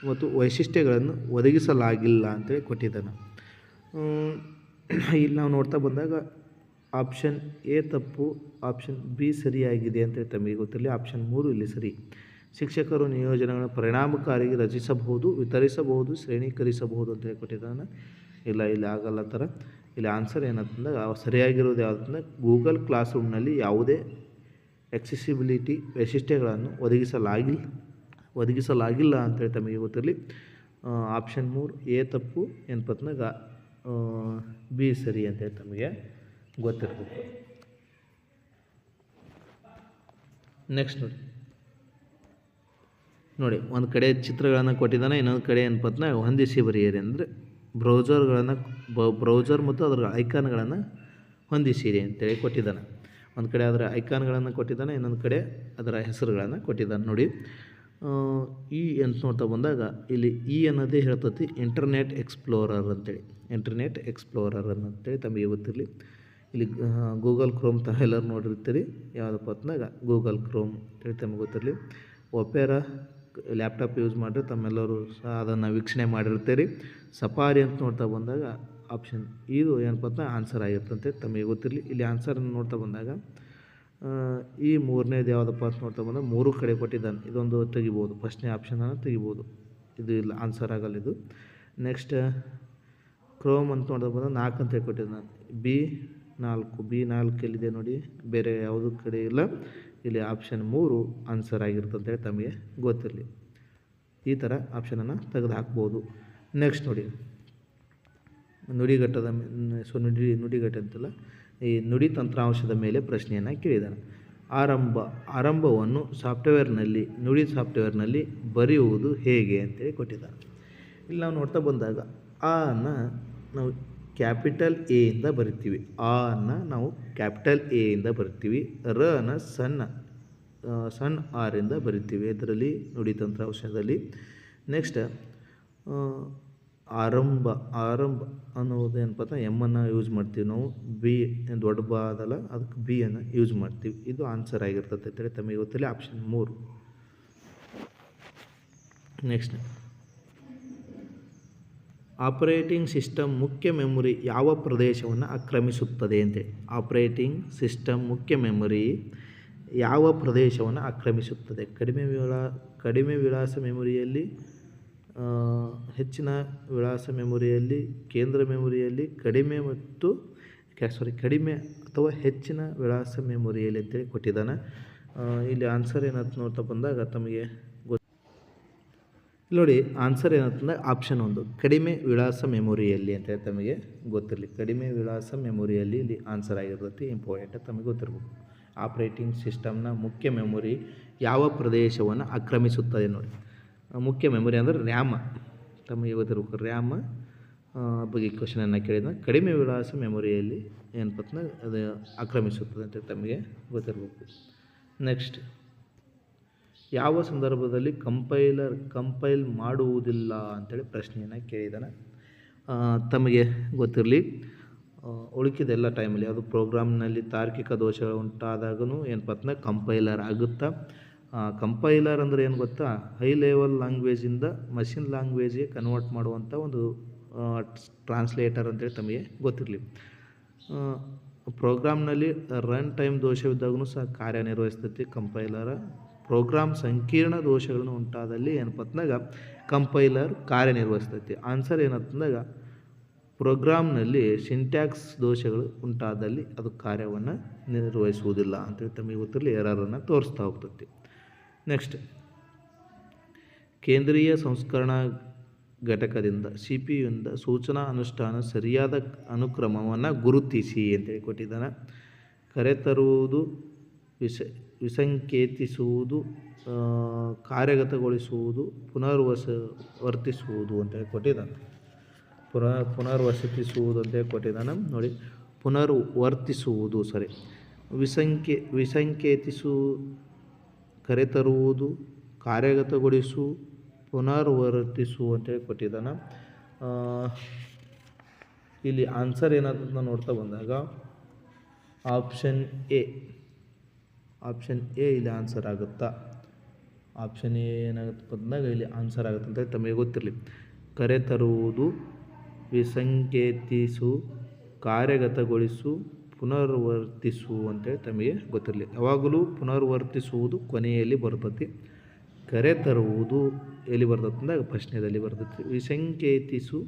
ಮತ್ತು ವೈಶಿಷ್ಟ್ಯಗಳನ್ನು ಒದಗಿಸಲಾಗಿಲ್ಲ ಅಂತೇಳಿ ಕೊಟ್ಟಿದ್ದಾನೆ. ಇಲ್ಲಿ ನಾವು ನೋಡ್ತಾ ಬಂದಾಗ ಆಪ್ಷನ್ ಎ ತಪ್ಪು, ಆಪ್ಷನ್ ಬಿ ಸರಿಯಾಗಿದೆ ಅಂತೇಳಿ ತಮಗೆ ಗೊತ್ತಿರಲಿ. ಆಪ್ಷನ್ 3 ಇಲ್ಲಿ ಸರಿ. ಶಿಕ್ಷಕರು ನಿಯೋಜನೆಗಳನ್ನು ಪರಿಣಾಮಕಾರಿಯಾಗಿ ರಚಿಸಬಹುದು, ವಿತರಿಸಬಹುದು, ಶ್ರೇಣೀಕರಿಸಬಹುದು ಅಂತೇಳಿ ಕೊಟ್ಟಿದ್ದಾನೆ. ಇಲ್ಲಿ ಆಗಲ್ಲ ಥರ. ಇಲ್ಲಿ ಆನ್ಸರ್ ಏನಂತಂದ್ರೆ ಸರಿಯಾಗಿರೋದು ಯಾವುದಂದ್ರೆ ಗೂಗಲ್ ಕ್ಲಾಸ್ ರೂಮ್ನಲ್ಲಿ ಯಾವುದೇ ಎಕ್ಸೆಸಿಬಿಲಿಟಿ ವೈಶಿಷ್ಟ್ಯಗಳನ್ನು ಒದಗಿಸಲಾಗಿಲ್ಲ ಅಂತೇಳಿ ತಮಗೆ ಗೊತ್ತಿರಲಿ. ಆಪ್ಷನ್ 3 ಎ ತಪ್ಪು ಎನ್ಪತ್ನಾಗ ಬಿ ಸರಿ ಅಂತೇಳಿ ತಮಗೆ ಗೊತ್ತಿರಬೇಕು. ನೆಕ್ಸ್ಟ್ ನೋಡಿ ಒಂದು ಕಡೆ ಚಿತ್ರಗಳನ್ನು ಕೊಟ್ಟಿದ್ದಾನೆ, ಇನ್ನೊಂದು ಕಡೆ ಏನಪ್ಪತ್ನ ಹೊಂದಿಸಿ ಬರೆಯಿರಿ ಅಂದರೆ ಬ್ರೌಸರ್ ಮತ್ತು ಅದರ ಐಕಾನ್ಗಳನ್ನು ಹೊಂದಿಸಿರಿ ಅಂತೇಳಿ ಕೊಟ್ಟಿದ್ದಾನೆ. ಒಂದು ಕಡೆ ಅದರ ಐಕಾನ್ಗಳನ್ನು ಕೊಟ್ಟಿದ್ದಾನೆ, ಇನ್ನೊಂದು ಕಡೆ ಅದರ ಹೆಸರುಗಳನ್ನು ಕೊಟ್ಟಿದ್ದಾನೆ. ನೋಡಿ ಈ ಅಂತ ನೋಡ್ತಾ ಬಂದಾಗ ಇಲ್ಲಿ ಈ ಅನ್ನೋದೇ ಹೇಳ್ತತಿ ಇಂಟರ್ನೆಟ್ ಎಕ್ಸ್ಪ್ಲೋರರ್ ಅಂತೇಳಿ. ಇಂಟರ್ನೆಟ್ ಎಕ್ಸ್ಪ್ಲೋರರ್ ಅಂತೇಳಿ ತಮಗೆ ಗೊತ್ತಿರಲಿ. ಇಲ್ಲಿ ಗೂಗಲ್ ಕ್ರೋಮ್ ತಾವೆಲ್ಲರೂ ನೋಡಿರ್ತೀರಿ. ಯಾವುದಪ್ಪ ಅಂತಂದಾಗ ಗೂಗಲ್ ಕ್ರೋಮ್ ಅಂತೇಳಿ ತಮಗೆ ಗೊತ್ತಿರಲಿ. ಒಪೆರಾ ಲ್ಯಾಪ್ಟಾಪ್ ಯೂಸ್ ಮಾಡಿದ್ರೆ ತಮ್ಮೆಲ್ಲರೂ ಸಹ ಅದನ್ನು ವೀಕ್ಷಣೆ ಮಾಡಿರ್ತೀರಿ. ಸಫಾರಿ ಅಂತ ನೋಡ್ತಾ ಬಂದಾಗ ಆಪ್ಷನ್ ಇದು ಏನಪ್ಪ ಅಂತ ಆನ್ಸರ್ ಆಗಿರ್ತಂತೆ ತಮಗೆ ಗೊತ್ತಿರಲಿ. ಇಲ್ಲಿ ಆನ್ಸರನ್ನು ನೋಡ್ತಾ ಬಂದಾಗ ಈ ಮೂರನೇದು ಯಾವುದಪ್ಪ ಅಂತ ನೋಡ್ತಾ ಬಂದಾಗ 3 ಕಡೆ ಕೊಟ್ಟಿದ್ದಾನೆ. ಇದೊಂದು ತೆಗಿಬೋದು, ಫಸ್ಟ್ನೇ ಆಪ್ಷನನ್ನು ತೆಗಿಬೋದು. ಇದು ಇಲ್ಲ, ಆನ್ಸರ್ ಆಗಲ್ಲ ಇದು. ನೆಕ್ಸ್ಟ್ ಕ್ರೋಮ್ ಅಂತ ನೋಡ್ತಾ ಬಂದಾಗ 4 ಅಂತೇಳಿ ಕೊಟ್ಟಿದ್ದಾನೆ. B4 ಎಲ್ಲಿದೆ ನೋಡಿ, ಬೇರೆ ಯಾವುದೂ ಕಡೆ ಇಲ್ಲ. ಇಲ್ಲಿ ಆಪ್ಷನ್ 3 ಆನ್ಸರ್ ಆಗಿರ್ತಂತೇಳಿ ತಮಗೆ ಗೊತ್ತಿರಲಿ. ಈ ಥರ ಆಪ್ಷನನ್ನು ತೆಗೆದು ಹಾಕ್ಬೋದು. ನೆಕ್ಸ್ಟ್ ನೋಡಿ ನುಡಿಗಟ್ಟದ ನುಡಿಗಟ್ಟ ಅಂತಲ್ಲ, ಈ ನುಡಿ ತಂತ್ರಾಂಶದ ಮೇಲೆ ಪ್ರಶ್ನೆಯನ್ನು ಕೇಳಿದ್ದಾನೆ. ಆರಂಭವನ್ನು ನುಡಿ ಸಾಫ್ಟ್ವೇರ್ನಲ್ಲಿ ಬರೆಯುವುದು ಹೇಗೆ ಅಂತೇಳಿ ಕೊಟ್ಟಿದ್ದಾನೆ. ಇಲ್ಲಿ ನಾವು ನೋಡ್ತಾ ಬಂದಾಗ ನಾವು ಕ್ಯಾಪಿಟಲ್ ಎ ಇಂದ ಬರಿತೀವಿ. ನಾವು ಕ್ಯಾಪಿಟಲ್ ಎ ಇಂದ ಬರಿತೀವಿ. ಸಣ್ಣ ಆರ್ ಇಂದ ಬರಿತೀವಿ ಇದರಲ್ಲಿ ನುಡಿ ತಂತ್ರಾಂಶದಲ್ಲಿ. ನೆಕ್ಸ್ಟ್ ಆರಂಭ ಅನ್ನೋದು ಏನಪ್ಪ ಎಮ್ಮನ್ನು ಯೂಸ್ ಮಾಡ್ತೀವಿ ನಾವು. ಬಿ ದೊಡ್ಡ ಬಾ ಅದಲ್ಲ, ಅದಕ್ಕೆ ಬಿ ಅನ್ನು ಯೂಸ್ ಮಾಡ್ತೀವಿ. ಇದು ಆನ್ಸರ್ ಆಗಿರ್ತದೆ ಅಂತೇಳಿ ತಮಗೆ ಗೊತ್ತಿಲ್ಲ, ಆಪ್ಷನ್ 3. ನೆಕ್ಸ್ಟ್ ಆಪರೇಟಿಂಗ್ ಸಿಸ್ಟಮ್ ಮುಖ್ಯ ಮೆಮೊರಿ ಯಾವ ಪ್ರದೇಶವನ್ನು ಆಕ್ರಮಿಸುತ್ತದೆ ಅಂತೇಳಿ. ಆಪರೇಟಿಂಗ್ ಸಿಸ್ಟಮ್ ಮುಖ್ಯ ಮೆಮೊರಿ ಯಾವ ಪ್ರದೇಶವನ್ನು ಆಕ್ರಮಿಸುತ್ತದೆ? ಕಡಿಮೆ ವಿಳಾಸ ಮೆಮೊರಿಯಲ್ಲಿ, ಹೆಚ್ಚಿನ ವಿಳಾಸ ಮೆಮೊರಿಯಲ್ಲಿ, ಕೇಂದ್ರ ಮೆಮೊರಿಯಲ್ಲಿ, ಕಡಿಮೆ ಅಥವಾ ಹೆಚ್ಚಿನ ವಿಳಾಸ ಮೆಮೊರಿಯಲ್ಲಿ ಅಂತೇಳಿ ಕೊಟ್ಟಿದ್ದಾನೆ. ಇಲ್ಲಿ ಆನ್ಸರ್ ಏನಂತ ನೋಡ್ತಾ ಬಂದಾಗ ತಮಗೆ ನೋಡಿ ಆನ್ಸರ್ ಏನಂತಂದರೆ ಆಪ್ಷನ್ 1 ಕಡಿಮೆ ವಿಳಾಸ ಮೆಮೊರಿಯಲ್ಲಿ ಅಂತೇಳಿ ತಮಗೆ ಗೊತ್ತಿರಲಿ. ಕಡಿಮೆ ವಿಳಾಸ ಮೆಮೊರಿಯಲ್ಲಿ ಇಲ್ಲಿ ಆನ್ಸರ್ ಆಗಿರ್ತೈತಿ. ಇಂಪಾರ್ಟೆಂಟ್ ತಮಗೆ ಗೊತ್ತಿರ್ಬೇಕು. ಆಪರೇಟಿಂಗ್ ಸಿಸ್ಟಮ್ನ ಮುಖ್ಯ ಮೆಮೊರಿ ಯಾವ ಪ್ರದೇಶವನ್ನು ಆಕ್ರಮಿಸುತ್ತದೆ ನೋಡಿ. ಮುಖ್ಯ ಮೆಮೊರಿ ಅಂದರೆ ರ್ಯಾಮ್ ತಮಗೆ ಗೊತ್ತಿರಬೇಕು. ರ್ಯಾಮ್ ಬಗ್ಗೆ ಕ್ವಶನನ್ನು ಕೇಳಿದ ಕಡಿಮೆ ವಿಳಾಸ ಮೆಮೊರಿಯಲ್ಲಿ ಏನಪ್ಪತ್ತಂದ್ರೆ ಅದು ಆಕ್ರಮಿಸುತ್ತದೆ ಅಂತ ತಮಗೆ ಗೊತ್ತಿರಬೇಕು. ನೆಕ್ಸ್ಟ್ ಯಾವ ಸಂದರ್ಭದಲ್ಲಿ ಕಂಪೈಲ್ ಮಾಡುವುದಿಲ್ಲ ಅಂತೇಳಿ ಪ್ರಶ್ನೆಯನ್ನು ಕೇಳಿದ್ದಾನೆ. ತಮಗೆ ಗೊತ್ತಿರಲಿ, ಉಳಿಕಿದೆಲ್ಲ ಟೈಮಲ್ಲಿ ಅದು ಪ್ರೋಗ್ರಾಮ್ನಲ್ಲಿ ತಾರ್ಕಿಕ ದೋಷಗಳು ಉಂಟಾದಾಗೂ ಏನಪ್ಪತ್ತಂದ್ರೆ ಕಂಪೈಲರ್ ಆಗುತ್ತಾ. ಕಂಪೈಲರ್ ಅಂದರೆ ಏನು ಗೊತ್ತಾ, ಹೈ ಲೆವೆಲ್ ಲ್ಯಾಂಗ್ವೇಜಿಂದ ಮಷಿನ್ ಲ್ಯಾಂಗ್ವೇಜ್ಗೆ ಕನ್ವರ್ಟ್ ಮಾಡುವಂಥ ಒಂದು ಟ್ರಾನ್ಸ್ಲೇಟರ್ ಅಂತೇಳಿ ತಮಗೆ ಗೊತ್ತಿರಲಿ. ಪ್ರೋಗ್ರಾಮ್ನಲ್ಲಿ ರನ್ ಟೈಮ್ ದೋಷವಿದ್ದಾಗೂ ಸಹ ಕಾರ್ಯನಿರ್ವಹಿಸ್ತೈತಿ ಕಂಪೈಲರ್. ಪ್ರೋಗ್ರಾಮ್ ಸಂಕೀರ್ಣ ದೋಷಗಳನ್ನು ಉಂಟಾದಲ್ಲಿ ಏನಪ್ಪತ್ತಂದಾಗ ಕಂಪೈಲರ್ ಕಾರ್ಯನಿರ್ವಹಿಸ್ತೈತಿ. ಆನ್ಸರ್ ಏನಂತಂದಾಗ ಪ್ರೋಗ್ರಾಮ್ನಲ್ಲಿ ಸಿಂಟ್ಯಾಕ್ಸ್ ದೋಷಗಳು ಉಂಟಾದಲ್ಲಿ ಅದು ಕಾರ್ಯವನ್ನು ನಿರ್ವಹಿಸುವುದಿಲ್ಲ ಅಂತೇಳಿ ತಮಗೆ ಗೊತ್ತಿರಲಿ, ಎರರನ್ನು ತೋರಿಸ್ತಾ ಹೋಗ್ತೈತಿ. ನೆಕ್ಸ್ಟ್ ಕೇಂದ್ರೀಯ ಸಂಸ್ಕರಣಾ ಘಟಕದಿಂದ CPU ಸೂಚನಾ ಅನುಷ್ಠಾನ ಸರಿಯಾದ ಅನುಕ್ರಮವನ್ನು ಗುರುತಿಸಿ ಅಂತೇಳಿ ಕೊಟ್ಟಿದ್ದಾನೆ. ಕರೆತರುವುದು, ವಿಸಂಕೇತಿಸುವುದು, ಕಾರ್ಯಗತಗೊಳಿಸುವುದು, ವರ್ತಿಸುವುದು ಅಂತೇಳಿ ಕೊಟ್ಟಿದ್ದಾನೆ. ಪುನರ್ವರ್ತಿಸುವುದು ಅಂತೇಳಿ ಕೊಟ್ಟಿದ್ದಾನೆ ನೋಡಿ. ಪುನರ್ವರ್ತಿಸುವುದು ಸರಿ. ವಿಸಂಕೇತಿಸು, ಕರೆತರುವುದು, ಕಾರ್ಯಗತಗೊಳಿಸು, ಪುನರ್ವರ್ತಿಸು ಅಂತೇಳಿ ಕೊಟ್ಟಿದ್ದಾನೆ. ಇಲ್ಲಿ ಆನ್ಸರ್ ಏನಾಗುತ್ತೆ ನೋಡ್ತಾ ಬಂದಾಗ ಆಪ್ಷನ್ ಎ ಇಲ್ಲಿ ಆನ್ಸರ್ ಆಗುತ್ತಾ? ಆಪ್ಷನ್ ಎ ಏನಾಗುತ್ತೆ ಬಂದಾಗ ಇಲ್ಲಿ ಆನ್ಸರ್ ಆಗುತ್ತೆ ಅಂತ ತಮಗೆ ಗೊತ್ತಿರಲಿ. ಕರೆತರುವುದು, ವಿಸಂಕೇತಿಸು, ಕಾರ್ಯಗತಗೊಳಿಸು, ಪುನರ್ವರ್ತಿಸು ಅಂತೇಳಿ ತಮಗೆ ಗೊತ್ತಿರಲಿ. ಯಾವಾಗಲೂ ಪುನರ್ವರ್ತಿಸುವುದು ಕೊನೆಯಲ್ಲಿ ಬರ್ತೈತಿ. ಕರೆತರುವುದು ಎಲ್ಲಿ ಬರ್ತೈತೆ ಅಂದಾಗ ಪ್ರಶ್ನೆಯಲ್ಲಿ ಬರ್ತೈತಿ. ವಿಸಂಕೇತಿಸು,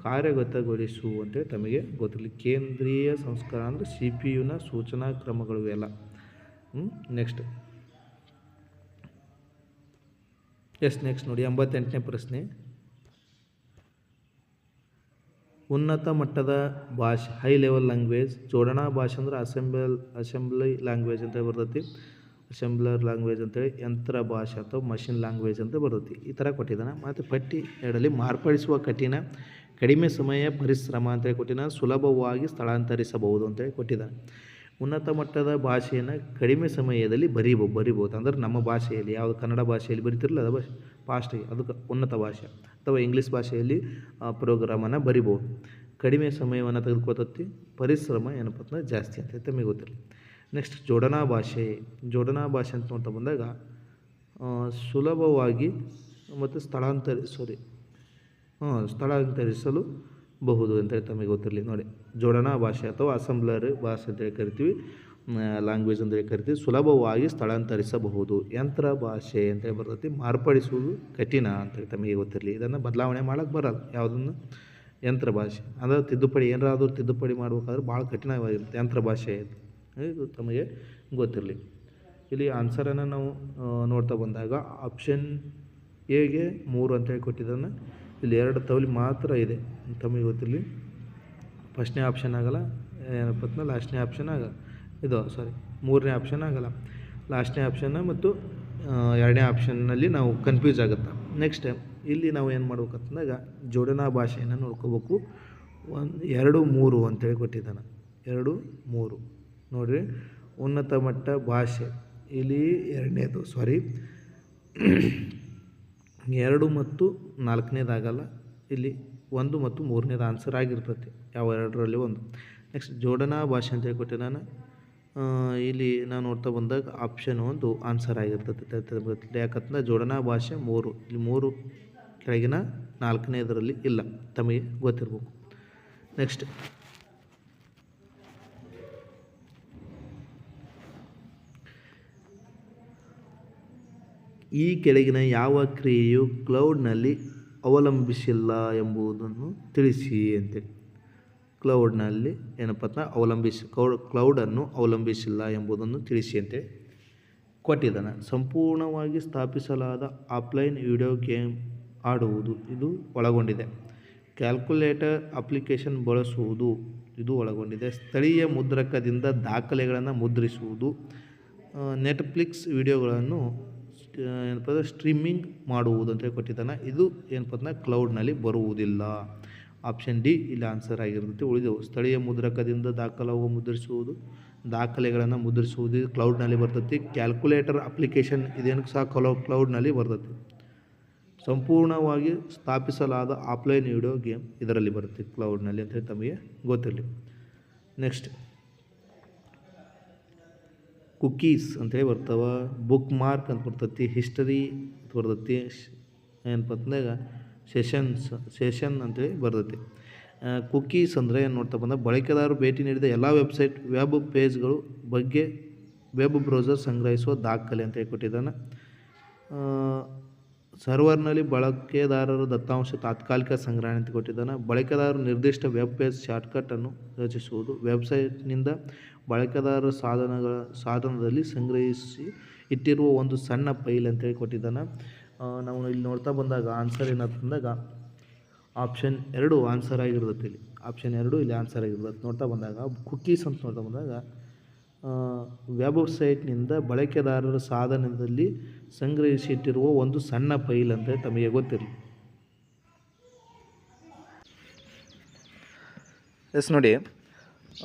ಕಾರ್ಯಗತಗೊಳಿಸು ಅಂತೇಳಿ ತಮಗೆ ಗೊತ್ತಿರಲಿ. ಕೇಂದ್ರೀಯ ಸಂಸ್ಕರಣ ಅಂದರೆ CPU ಸೂಚನಾ ಕ್ರಮಗಳು ಇವೆಲ್ಲ. ನೆಕ್ಸ್ಟ್ ನೋಡಿ 88ನೇ ಪ್ರಶ್ನೆ. ಉನ್ನತ ಮಟ್ಟದ ಭಾಷೆ ಹೈ ಲೆವೆಲ್ ಲ್ಯಾಂಗ್ವೇಜ್. ಜೋಡಣಾ ಭಾಷೆ ಅಂದ್ರೆ ಅಸೆಂಬ್ಲಿ ಲ್ಯಾಂಗ್ವೇಜ್ ಅಂತ ಬರ್ತೈತಿ. ಅಸೆಂಬ್ಲರ್ ಲ್ಯಾಂಗ್ವೇಜ್ ಅಂತೇಳಿ ಯಂತ್ರ ಭಾಷೆ ಅಥವಾ ಮಷಿನ್ ಲ್ಯಾಂಗ್ವೇಜ್ ಅಂತ ಬರ್ತೈತಿ. ಈ ಥರ ಕೊಟ್ಟಿದ್ದಾನೆ. ಮತ್ತು ಪಟ್ಟಿ 2ರಲ್ಲಿ ಮಾರ್ಪಡಿಸುವ ಕಠಿಣ, ಕಡಿಮೆ ಸಮಯ, ಪರಿಶ್ರಮ ಅಂತೇಳಿ ಕೊಟ್ಟಿದ್ದಾನೆ. ಸುಲಭವಾಗಿ ಸ್ಥಳಾಂತರಿಸಬಹುದು ಅಂತೇಳಿ ಕೊಟ್ಟಿದ್ದಾನೆ. ಉನ್ನತ ಮಟ್ಟದ ಭಾಷೆಯನ್ನು ಕಡಿಮೆ ಸಮಯದಲ್ಲಿ ಬರಿಬೋದು ಅಂದರೆ ನಮ್ಮ ಭಾಷೆಯಲ್ಲಿ, ಯಾವುದು ಕನ್ನಡ ಭಾಷೆಯಲ್ಲಿ ಬರಿತಿರಲ್ಲ ಅದು ಫಾಸ್ಟಾಗಿ, ಅದಕ್ಕೆ ಉನ್ನತ ಭಾಷೆ. ಅಥವಾ ಇಂಗ್ಲೀಷ್ ಭಾಷೆಯಲ್ಲಿ ಪ್ರೋಗ್ರಾಮನ್ನು ಬರಿಬೋದು. ಕಡಿಮೆ ಸಮಯವನ್ನು ತೆಗೆದುಕೊಳ್ತೈತಿ. ಪರಿಶ್ರಮ ಏನಪ್ಪ ಅಂದ್ರೆ ಜಾಸ್ತಿ ಅಂತ ತಮಗೆ ಗೊತ್ತಿರಲಿ. ನೆಕ್ಸ್ಟ್ ಜೋಡಣಾ ಭಾಷೆ. ಜೋಡಣಾ ಭಾಷೆ ಅಂತ ನೋಡ್ತಾ ಬಂದಾಗ ಸುಲಭವಾಗಿ ಮತ್ತು ಸ್ಥಳಾಂತರಿಸಲು ಬಹುದು ಅಂತೇಳಿ ತಮಗೆ ಗೊತ್ತಿರಲಿ. ನೋಡಿ, ಜೋಡಣಾ ಭಾಷೆ ಅಥವಾ ಅಸೆಂಬ್ಲರ್ ಭಾಷೆ ಅಂತೇಳಿ ಕರಿತೀವಿ, ಲ್ಯಾಂಗ್ವೇಜ್ ಅಂತೇಳಿ ಕರಿತೀವಿ. ಸುಲಭವಾಗಿ ಸ್ಥಳಾಂತರಿಸಬಹುದು. ಯಂತ್ರ ಭಾಷೆ ಅಂತೇಳಿ ಬರ್ತೈತಿ. ಮಾರ್ಪಡಿಸುವುದು ಕಠಿಣ ಅಂತೇಳಿ ತಮಗೆ ಗೊತ್ತಿರಲಿ. ಇದನ್ನು ಬದಲಾವಣೆ ಮಾಡೋಕ್ಕೆ ಬರಲ್ಲ. ಯಾವುದನ್ನು? ಯಂತ್ರ ಭಾಷೆ. ಅಂದರೆ ತಿದ್ದುಪಡಿ, ಏನಾದರೂ ತಿದ್ದುಪಡಿ ಮಾಡ್ಬೇಕಾದ್ರೆ ಭಾಳ ಕಠಿಣವಾಗಿರುತ್ತೆ ಯಂತ್ರ ಭಾಷೆ. ಇದು ತಮಗೆ ಗೊತ್ತಿರಲಿ. ಇಲ್ಲಿ ಆನ್ಸರನ್ನು ನಾವು ನೋಡ್ತಾ ಬಂದಾಗ ಆಪ್ಷನ್ ಎಗೆ 3 ಅಂತೇಳಿ ಕೊಟ್ಟಿದ್ದಾನೆ. ಇಲ್ಲಿ 2 ತವಲಿ ಮಾತ್ರ ಇದೆ. ತಮಗೆ ಗೊತ್ತಿರಲಿ. ಫಸ್ಟ್ನೇ ಆಪ್ಷನ್ ಆಗಲ್ಲ, ಏನಪ್ಪ ಅಂದ್ರೆ ಲಾಸ್ಟ್ನೇ ಆಪ್ಷನ್ ಆಗಲ್ಲ. ಮೂರನೇ ಆಪ್ಷನ್ ಆಗಲ್ಲ. ಲಾಸ್ಟ್ನೇ ಆಪ್ಷನ್ನ ಮತ್ತು 2ನೇ ಆಪ್ಷನ್ನಲ್ಲಿ ನಾವು ಕನ್ಫ್ಯೂಸ್ ಆಗುತ್ತೆ. ನೆಕ್ಸ್ಟ್ ಇಲ್ಲಿ ನಾವು ಏನು ಮಾಡ್ಬೇಕಂತಂದಾಗ ಜೋಡಣಾ ಭಾಷೆಯನ್ನು ನೋಡ್ಕೋಬೇಕು. 2, 3 ಅಂತೇಳಿ ಕೊಟ್ಟಿದ್ದಾನೆ. 2, 3 ನೋಡಿರಿ. ಉನ್ನತ ಮಟ್ಟ ಭಾಷೆ ಇಲ್ಲಿ 2ನೇದು 2 ಮತ್ತು 4ನೇದಾಗಲ್ಲ. ಇಲ್ಲಿ 1 ಮತ್ತು 3ನೇದು ಆನ್ಸರ್ ಆಗಿರ್ತೈತಿ. ಯಾವ 2ರಲ್ಲಿ 1. ನೆಕ್ಸ್ಟ್ ಜೋಡಣಾ ಭಾಷೆ ಅಂತೇಳಿ ಕೊಟ್ಟೆ ನಾನು. ಇಲ್ಲಿ ನಾವು ನೋಡ್ತಾ ಬಂದಾಗ ಆಪ್ಷನ್ 1 ಆನ್ಸರ್ ಆಗಿರ್ತೈತಿ. ಯಾಕಂತಂದ್ರೆ ಜೋಡಣಾ ಭಾಷೆ 3, ಇಲ್ಲಿ 3 ಕೆಳಗಿನ 4ನೇದರಲ್ಲಿ ಇಲ್ಲ. ತಮಗೆ ಗೊತ್ತಿರ್ಬೇಕು. ನೆಕ್ಸ್ಟ್ ಈ ಕೆಳಗಿನ ಯಾವ ಕ್ರಿಯೆಯು ಕ್ಲೌಡ್ನಲ್ಲಿ ಅವಲಂಬಿಸಿಲ್ಲ ಎಂಬುದನ್ನು ತಿಳಿಸಿ ಅಂತೇಳಿ. ಕ್ಲೌಡ್ನಲ್ಲಿ ಏನಪ್ಪ ಅಂದ್ರೆ ಕ್ಲೌಡನ್ನು ಅವಲಂಬಿಸಿಲ್ಲ ಎಂಬುದನ್ನು ತಿಳಿಸಿ ಅಂತೇಳಿ ಕೊಟ್ಟಿದ್ದಾನೆ. ಸಂಪೂರ್ಣವಾಗಿ ಸ್ಥಾಪಿಸಲಾದ ಆಫ್ಲೈನ್ ವಿಡಿಯೋ ಗೇಮ್ ಆಡುವುದು ಇದು ಒಳಗೊಂಡಿದೆ. ಕ್ಯಾಲ್ಕುಲೇಟರ್ ಅಪ್ಲಿಕೇಶನ್ ಬಳಸುವುದು ಇದು ಒಳಗೊಂಡಿದೆ. ಸ್ಥಳೀಯ ಮುದ್ರಕದಿಂದ ದಾಖಲೆಗಳನ್ನು ಮುದ್ರಿಸುವುದು. ನೆಟ್ಫ್ಲಿಕ್ಸ್ ವಿಡಿಯೋಗಳನ್ನು ಏನಪ್ಪ ಅಂದರೆ ಸ್ಟ್ರೀಮಿಂಗ್ ಮಾಡುವುದು ಅಂತೇಳಿ ಕೊಟ್ಟಿದ್ದಾನೆ. ಇದು ಏನಪ್ಪ ಅಂದ್ರೆ ಕ್ಲೌಡ್ನಲ್ಲಿ ಬರುವುದಿಲ್ಲ. ಆಪ್ಷನ್ ಡಿ ಇಲ್ಲಿ ಆನ್ಸರ್ ಆಗಿರ್ತೈತಿ. ಉಳಿದವು ಸ್ಥಳೀಯ ಮುದ್ರಕದಿಂದ ಮುದ್ರಿಸುವುದು, ದಾಖಲೆಗಳನ್ನು ಮುದ್ರಿಸುವುದು ಕ್ಲೌಡ್ನಲ್ಲಿ ಬರ್ತೈತಿ. ಕ್ಯಾಲ್ಕುಲೇಟರ್ ಅಪ್ಲಿಕೇಶನ್ ಇದೇನಕ್ಕೆ ಸಹ ಕ್ಲೌಡ್ನಲ್ಲಿ ಬರ್ತೈತಿ. ಸಂಪೂರ್ಣವಾಗಿ ಸ್ಥಾಪಿಸಲಾದ ಆಫ್ಲೈನ್ ವಿಡಿಯೋ ಗೇಮ್ ಇದರಲ್ಲಿ ಬರುತ್ತೆ ಕ್ಲೌಡ್ನಲ್ಲಿ ಅಂತೇಳಿ ತಮಗೆ ಗೊತ್ತಿರಲಿ. ನೆಕ್ಸ್ಟ್ ಕುಕೀಸ್ ಅಂತೇಳಿ ಬರ್ತಾವೆ. ಬುಕ್ ಮಾರ್ಕ್ ಅಂತ ಬರ್ತೈತಿ. ಹಿಸ್ಟರಿ ಅಂತ ಬರ್ತೈತಿ. ಏನಪ್ಪ ಅಂತಂದಾಗ ಸೆಷನ್ ಅಂತೇಳಿ ಬರ್ತೈತಿ. ಕುಕೀಸ್ ಅಂದರೆ ಏನು ನೋಡ್ತಾ ಬಂದಾಗ ಬಳಕೆದಾರರು ಭೇಟಿ ನೀಡಿದ ಎಲ್ಲ ವೆಬ್ಸೈಟ್, ವೆಬ್ ಪೇಜ್ಗಳು ಬಗ್ಗೆ ವೆಬ್ ಬ್ರೌಸರ್ ಸಂಗ್ರಹಿಸುವ ದಾಖಲೆ ಅಂತೇಳಿ ಕೊಟ್ಟಿದ್ದಾನೆ. ಸರ್ವರ್ನಲ್ಲಿ ಬಳಕೆದಾರರ ದತ್ತಾಂಶ ತಾತ್ಕಾಲಿಕ ಸಂಗ್ರಹಣೆ ಅಂತ ಕೊಟ್ಟಿದ್ದಾನೆ. ಬಳಕೆದಾರರು ನಿರ್ದಿಷ್ಟ ವೆಬ್ ಪೇಜ್ ಶಾರ್ಟ್ಕಟನ್ನು ರಚಿಸುವುದು. ವೆಬ್ಸೈಟ್ನಿಂದ ಬಳಕೆದಾರರ ಸಾಧನದಲ್ಲಿ ಸಂಗ್ರಹಿಸಿ ಇಟ್ಟಿರುವ ಒಂದು ಸಣ್ಣ ಫೈಲ್ ಅಂತೇಳಿ ಕೊಟ್ಟಿದ್ದಾನೆ. ನಾವು ಇಲ್ಲಿ ನೋಡ್ತಾ ಬಂದಾಗ ಆನ್ಸರ್ ಏನಂತಂದಾಗ ಆಪ್ಷನ್ 2 ಆನ್ಸರ್ ಆಗಿರ್ತೈತಿ. ಇಲ್ಲಿ ಆಪ್ಷನ್ 2 ಇಲ್ಲಿ ಆನ್ಸರ್ ಆಗಿರ್ತೈತಿ. ನೋಡ್ತಾ ಬಂದಾಗ ಕುಕೀಸ್ ಅಂತ ನೋಡ್ತಾ ಬಂದಾಗ ವೆಬ್ಸೈಟ್ನಿಂದ ಬಳಕೆದಾರರ ಸಾಧನದಲ್ಲಿ ಸಂಗ್ರಹಿಸಿಟ್ಟಿರುವ ಒಂದು ಸಣ್ಣ ಫೈಲ್ ಅಂತ ತಮಗೆ ಗೊತ್ತಿರಲಿ. ನೋಡಿ,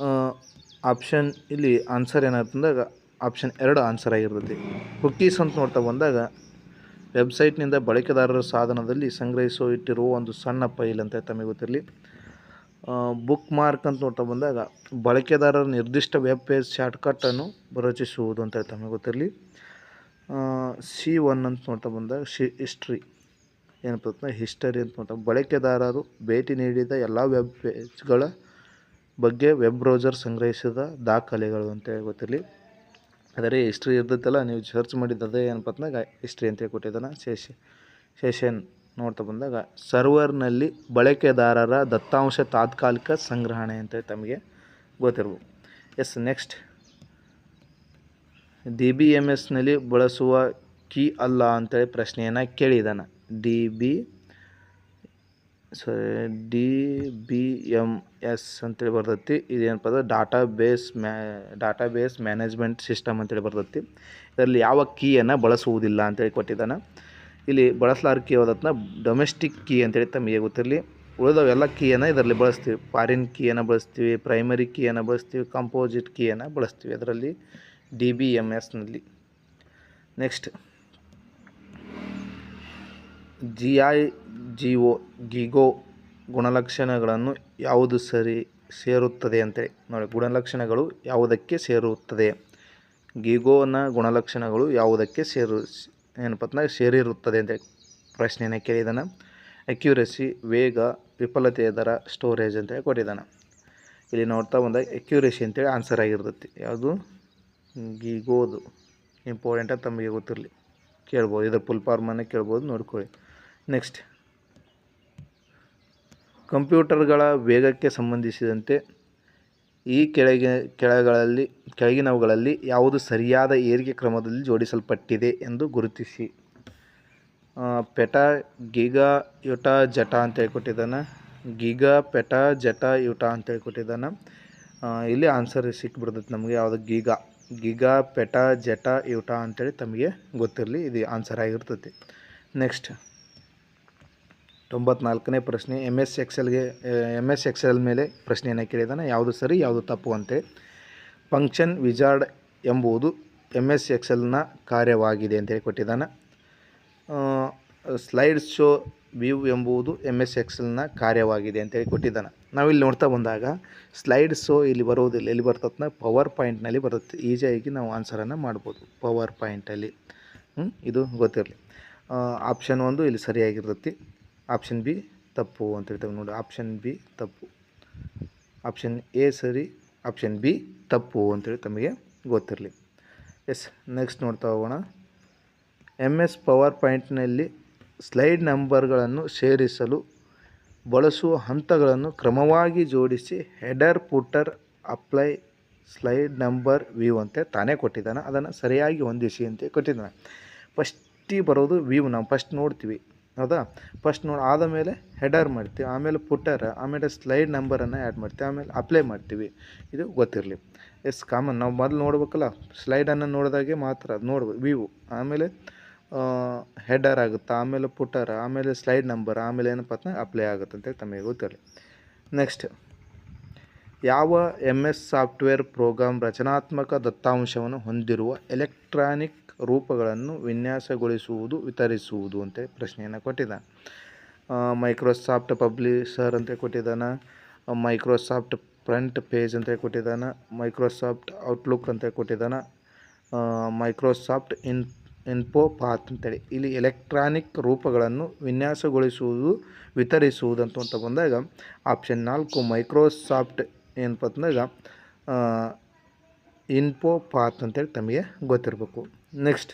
ಆಪ್ಷನ್ ಇಲ್ಲಿ ಆನ್ಸರ್ ಏನಂತಂದಾಗ ಆಪ್ಷನ್ 2 ಆನ್ಸರ್ ಆಗಿರ್ತೈತಿ. ಕುಕೀಸ್ ಅಂತ ನೋಡ್ತಾ ಬಂದಾಗ ವೆಬ್ಸೈಟ್ನಿಂದ ಬಳಕೆದಾರರ ಸಾಧನದಲ್ಲಿ ಇಟ್ಟಿರುವ ಒಂದು ಸಣ್ಣ ಫೈಲ್ ಅಂತ ತಮಗೆ ಗೊತ್ತಿರಲಿ. ಬುಕ್ ಮಾರ್ಕ್ ಅಂತ ನೋಡ್ತಾ ಬಂದಾಗ ಬಳಕೆದಾರರ ನಿರ್ದಿಷ್ಟ ವೆಬ್ ಪೇಜ್ ಶಾರ್ಟ್ಕಟನ್ನು ರಚಿಸುವುದು ಅಂತ ತಮಗೆ ಗೊತ್ತಿರಲಿ. C1 ಅಂತ ನೋಡ್ತಾ ಬಂದಾಗ ಹಿಸ್ಟ್ರಿ ಏನಪ್ಪ ಹಿಸ್ಟರಿ ಅಂತ ನೋಡ್ತಾ ಬಳಕೆದಾರರು ಭೇಟಿ ನೀಡಿದ ಎಲ್ಲ ವೆಬ್ ಪೇಜ್ಗಳ ಬಗ್ಗೆ ವೆಬ್ ಬ್ರೌಸರ್ ಸಂಗ್ರಹಿಸಿದ ದಾಖಲೆಗಳು ಅಂತೇಳಿ ಗೊತ್ತಿರಲಿ. ಆದರೆ ಹಿಸ್ಟ್ರಿ ಇರ್ತೈತಲ್ಲ, ನೀವು ಸರ್ಚ್ ಮಾಡಿದ್ದದೇ ಏನಪ್ಪ ಅಂದಾಗ ಹಿಸ್ಟ್ರಿ ಅಂತೇಳಿ ಕೊಟ್ಟಿದ್ದಾನೆ. ಸೆಷನ್ ನೋಡ್ತಾ ಬಂದಾಗ ಸರ್ವರ್ನಲ್ಲಿ ಬಳಕೆದಾರರ ದತ್ತಾಂಶ ತಾತ್ಕಾಲಿಕ ಸಂಗ್ರಹಣೆ ಅಂತೇಳಿ ತಮಗೆ ಗೊತ್ತಿರ್ಬೋದು. ನೆಕ್ಸ್ಟ್ DBMSನಲ್ಲಿ ಬಳಸುವ ಕೀ ಅಲ್ಲ ಅಂತೇಳಿ ಪ್ರಶ್ನೆಯನ್ನು ಕೇಳಿದ್ದಾನೆ. DBMS ಅಂತೇಳಿ ಬರ್ತೈತಿ. ಇದೇನಪ್ಪ ಅಂದ್ರೆ ಡಾಟಾಬೇಸ್ ಮ್ಯಾನೇಜ್ಮೆಂಟ್ ಸಿಸ್ಟಮ್ ಅಂತೇಳಿ ಬರ್ತೈತಿ. ಇದರಲ್ಲಿ ಯಾವ ಕೀಯನ್ನು ಬಳಸುವುದಿಲ್ಲ ಅಂತೇಳಿ ಕೊಟ್ಟಿದ್ದಾನೆ. ಇಲ್ಲಿ ಬಳಸಲಾರ ಕೀ ಯಾವುದತ್ನ ಡೊಮೆಸ್ಟಿಕ್ ಕೀ ಅಂತೇಳಿ ತಮಗೆ ಗೊತ್ತಿರಲಿ. ಉಳಿದವೆಲ್ಲ ಕೀಯನ್ನು ಇದರಲ್ಲಿ ಬಳಸ್ತೀವಿ. ಫಾರಿನ್ ಕೀಯನ್ನು ಬಳಸ್ತೀವಿ, ಪ್ರೈಮರಿ ಕೀಯನ್ನು ಬಳಸ್ತೀವಿ, ಕಂಪೋಸಿಟ್ ಕೀಯನ್ನು ಬಳಸ್ತೀವಿ ಅದರಲ್ಲಿ DBMSನಲ್ಲಿ. ನೆಕ್ಸ್ಟ್ ಗಿಗೋ ಗುಣಲಕ್ಷಣಗಳನ್ನು ಯಾವುದು ಸೇರುತ್ತದೆ ಅಂತೇಳಿ ನೋಡಿ. ಗುಣಲಕ್ಷಣಗಳು ಯಾವುದಕ್ಕೆ ಸೇರುತ್ತದೆ? ಗಿಗೋನ ಗುಣಲಕ್ಷಣಗಳು ಯಾವುದಕ್ಕೆ ಸೇರಿರುತ್ತದೆ ಅಂತೇಳಿ ಪ್ರಶ್ನೆಯನ್ನು ಕೇಳಿದಾನೆ. ಅಕ್ಯುರಸಿ, ವೇಗ, ವಿಫಲತೆಯ ದರ, ಸ್ಟೋರೇಜ್ ಅಂತೇಳಿ ಕೊಟ್ಟಿದ್ದಾನೆ. ಇಲ್ಲಿ ನೋಡ್ತಾ ಬಂದಾಗ ಅಕ್ಯುರಸಿ ಅಂತೇಳಿ ಆನ್ಸರ್ ಆಗಿರ್ತೈತಿ. ಯಾವುದು? ಗಿಗೋದು ಇಂಪಾರ್ಟೆಂಟ್ ಅಂತ ತಮಗೆ ಗೊತ್ತಿರಲಿ, ಕೇಳ್ಬೋದು. ಇದರ ಫುಲ್ ಫಾರ್ಮನ್ನು ಕೇಳ್ಬೋದು, ನೋಡ್ಕೊಳ್ಳಿ. ನೆಕ್ಸ್ಟ್ ಕಂಪ್ಯೂಟರ್ಗಳ ವೇಗಕ್ಕೆ ಸಂಬಂಧಿಸಿದಂತೆ ಈ ಕೆಳಗಿನವುಗಳಲ್ಲಿ ಯಾವುದು ಸರಿಯಾದ ಏರಿಕೆ ಕ್ರಮದಲ್ಲಿ ಜೋಡಿಸಲ್ಪಟ್ಟಿದೆ ಎಂದು ಗುರುತಿಸಿ. ಪೆಟಾ, ಗಿಗಾ, ಯುಟಾ, ಜಟಾ ಅಂತೇಳಿ ಕೊಟ್ಟಿದ್ದಾನೆ. ಗಿಗಾ, ಪೆಟಾ, ಜಟಾ, ಯುಟಾ ಅಂತೇಳಿ ಕೊಟ್ಟಿದ್ದಾನೆ. ಇಲ್ಲಿ ಆನ್ಸರ್ ಸಿಕ್ಬಿಡ್ತೈತೆ ನಮಗೆ. ಯಾವುದು? ಗಿಗಾ, ಪೆಟಾ, ಜಟಾ, ಯುಟಾ ಅಂತೇಳಿ ತಮಗೆ ಗೊತ್ತಿರಲಿ, ಇದು ಆನ್ಸರ್ ಆಗಿರ್ತೈತಿ. ನೆಕ್ಸ್ಟ್ 94ನೇ ಪ್ರಶ್ನೆ. MS ಎಕ್ಸೆಲ್ ಮೇಲೆ ಪ್ರಶ್ನೆಯನ್ನು ಕೇಳಿದಾನೆ. ಯಾವುದು ಸರಿ, ಯಾವುದು ತಪ್ಪು ಅಂತೇಳಿ. ಫಂಕ್ಷನ್ ವಿಜಾರ್ಡ್ ಎಂಬುದು MS ಎಕ್ಸೆಲ್ನ ಕಾರ್ಯವಾಗಿದೆ ಅಂತೇಳಿ ಕೊಟ್ಟಿದ್ದಾನೆ. ಸ್ಲೈಡ್ ಶೋ ವ್ಯೂ ಎಂಬುದು MS ಎಕ್ಸೆಲ್ನ ಕಾರ್ಯವಾಗಿದೆ ಅಂತೇಳಿ ಕೊಟ್ಟಿದ್ದಾನೆ. ನಾವಿಲ್ಲಿ ನೋಡ್ತಾ ಬಂದಾಗ ಸ್ಲೈಡ್ ಶೋ ಇಲ್ಲಿ ಬರೋದಿಲ್ಲ. ಎಲ್ಲಿ ಬರ್ತದೆ? ಪವರ್ ಪಾಯಿಂಟ್ನಲ್ಲಿ ಬರುತ್ತೆ. ಈಸಿಯಾಗಿ ನಾವು ಆನ್ಸರನ್ನು ಮಾಡ್ಬೋದು ಪವರ್ ಪಾಯಿಂಟಲ್ಲಿ. ಇದು ಗೊತ್ತಿರಲಿ. ಆಪ್ಷನ್ 1 ಇಲ್ಲಿ ಸರಿಯಾಗಿರ್ತೈತಿ. ಆಪ್ಷನ್ ಬಿ ತಪ್ಪು ಅಂತ ಹೇಳ್ತೇವೆ ನೋಡಿ. ಆಪ್ಷನ್ ಬಿ ತಪ್ಪು. ಆಪ್ಷನ್ ಎ ಸರಿ, ಆಪ್ಷನ್ ಬಿ ತಪ್ಪು ಅಂತೇಳಿ ತಮಗೆ ಗೊತ್ತಿರಲಿ. ಎಸ್, ನೆಕ್ಸ್ಟ್ ನೋಡ್ತಾ ಹೋಗೋಣ. MS ಪವರ್ ಪಾಯಿಂಟ್ನಲ್ಲಿ ಸ್ಲೈಡ್ ನಂಬರ್ಗಳನ್ನು ಸೇರಿಸಲು ಬಳಸುವ ಹಂತಗಳನ್ನು ಕ್ರಮವಾಗಿ ಜೋಡಿಸಿ header, footer, apply, slide number, view ಅಂತ ತಾನೇ ಕೊಟ್ಟಿದ್ದಾನೆ. ಅದನ್ನು ಸರಿಯಾಗಿ ಹೊಂದಿಸಿ ಅಂತ ಕೊಟ್ಟಿದ್ದಾನೆ. ಫಸ್ಟಿಗೆ ಬರೋದು ವ್ಯೂ. ನಾವು ಫಸ್ಟ್ ನೋಡ್ತೀವಿ, ಹೌದಾ? ಫಸ್ಟ್ ಆದ ಮೇಲೆ ಹೆಡರ್ ಮಾಡ್ತೀವಿ, ಆಮೇಲೆ ಫುಟರ್, ಆಮೇಲೆ ಸ್ಲೈಡ್ ನಂಬರನ್ನು ಆ್ಯಡ್ ಮಾಡ್ತೀವಿ, ಆಮೇಲೆ ಅಪ್ಲೈ ಮಾಡ್ತೀವಿ. ಇದು ಗೊತ್ತಿರಲಿ. ಕಾಮನ್. ನಾವು ಮೊದಲು ನೋಡ್ಬೇಕಲ್ಲ, ಸ್ಲೈಡನ್ನು ನೋಡಿದಾಗೆ ಮಾತ್ರ ನೋಡ್ಬೇಕು ವ್ಯೂ, ಆಮೇಲೆ ಹೆಡರ್ ಆಗುತ್ತೆ, ಆಮೇಲೆ ಫುಟರ್, ಆಮೇಲೆ ಸ್ಲೈಡ್ ನಂಬರ್, ಆಮೇಲೆ ಏನಪ್ಪ ಅಂತ ಅಪ್ಲೈ ಆಗುತ್ತೆ ಅಂತೇಳಿ ತಮಗೆ ಗೊತ್ತಿರಲಿ. ನೆಕ್ಸ್ಟ್, ಯಾವ MS ಸಾಫ್ಟ್ವೇರ್ ಪ್ರೋಗ್ರಾಮ್ ರಚನಾತ್ಮಕ ದತ್ತಾಂಶವನ್ನು ಹೊಂದಿರುವ ಎಲೆಕ್ಟ್ರಾನಿಕ್ ರೂಪಗಳನ್ನು ವಿನ್ಯಾಸಗೊಳಿಸುವುದು, ವಿತರಿಸುವುದು ಅಂತೇಳಿ ಪ್ರಶ್ನೆಯನ್ನು ಕೊಟ್ಟಿದ್ದಾನೆ. ಮೈಕ್ರೋಸಾಫ್ಟ್ ಪಬ್ಲಿಷರ್ ಅಂತ ಕೊಟ್ಟಿದ್ದಾನೆ, ಮೈಕ್ರೋಸಾಫ್ಟ್ ಫ್ರಂಟ್ ಪೇಜ್ ಅಂತ ಕೊಟ್ಟಿದ್ದಾನೆ, ಮೈಕ್ರೋಸಾಫ್ಟ್ ಔಟ್ಲುಕ್ ಅಂತ ಕೊಟ್ಟಿದ್ದಾನೆ, ಮೈಕ್ರೋಸಾಫ್ಟ್ ಇನ್ಫೋ ಪಾತ್ ಅಂತೇಳಿ. ಇಲ್ಲಿ ಎಲೆಕ್ಟ್ರಾನಿಕ್ ರೂಪಗಳನ್ನು ವಿನ್ಯಾಸಗೊಳಿಸುವುದು, ವಿತರಿಸುವುದು ಅಂತ ಬಂದಾಗ ಆಪ್ಷನ್ 4 ಮೈಕ್ರೋಸಾಫ್ಟ್ ಏನಪ್ಪ ಅಂದಾಗ ಇನ್ಫೋ ಪಾತ್ ಅಂತೇಳಿ ತಮಗೆ ಗೊತ್ತಿರಬೇಕು. ನೆಕ್ಸ್ಟ್,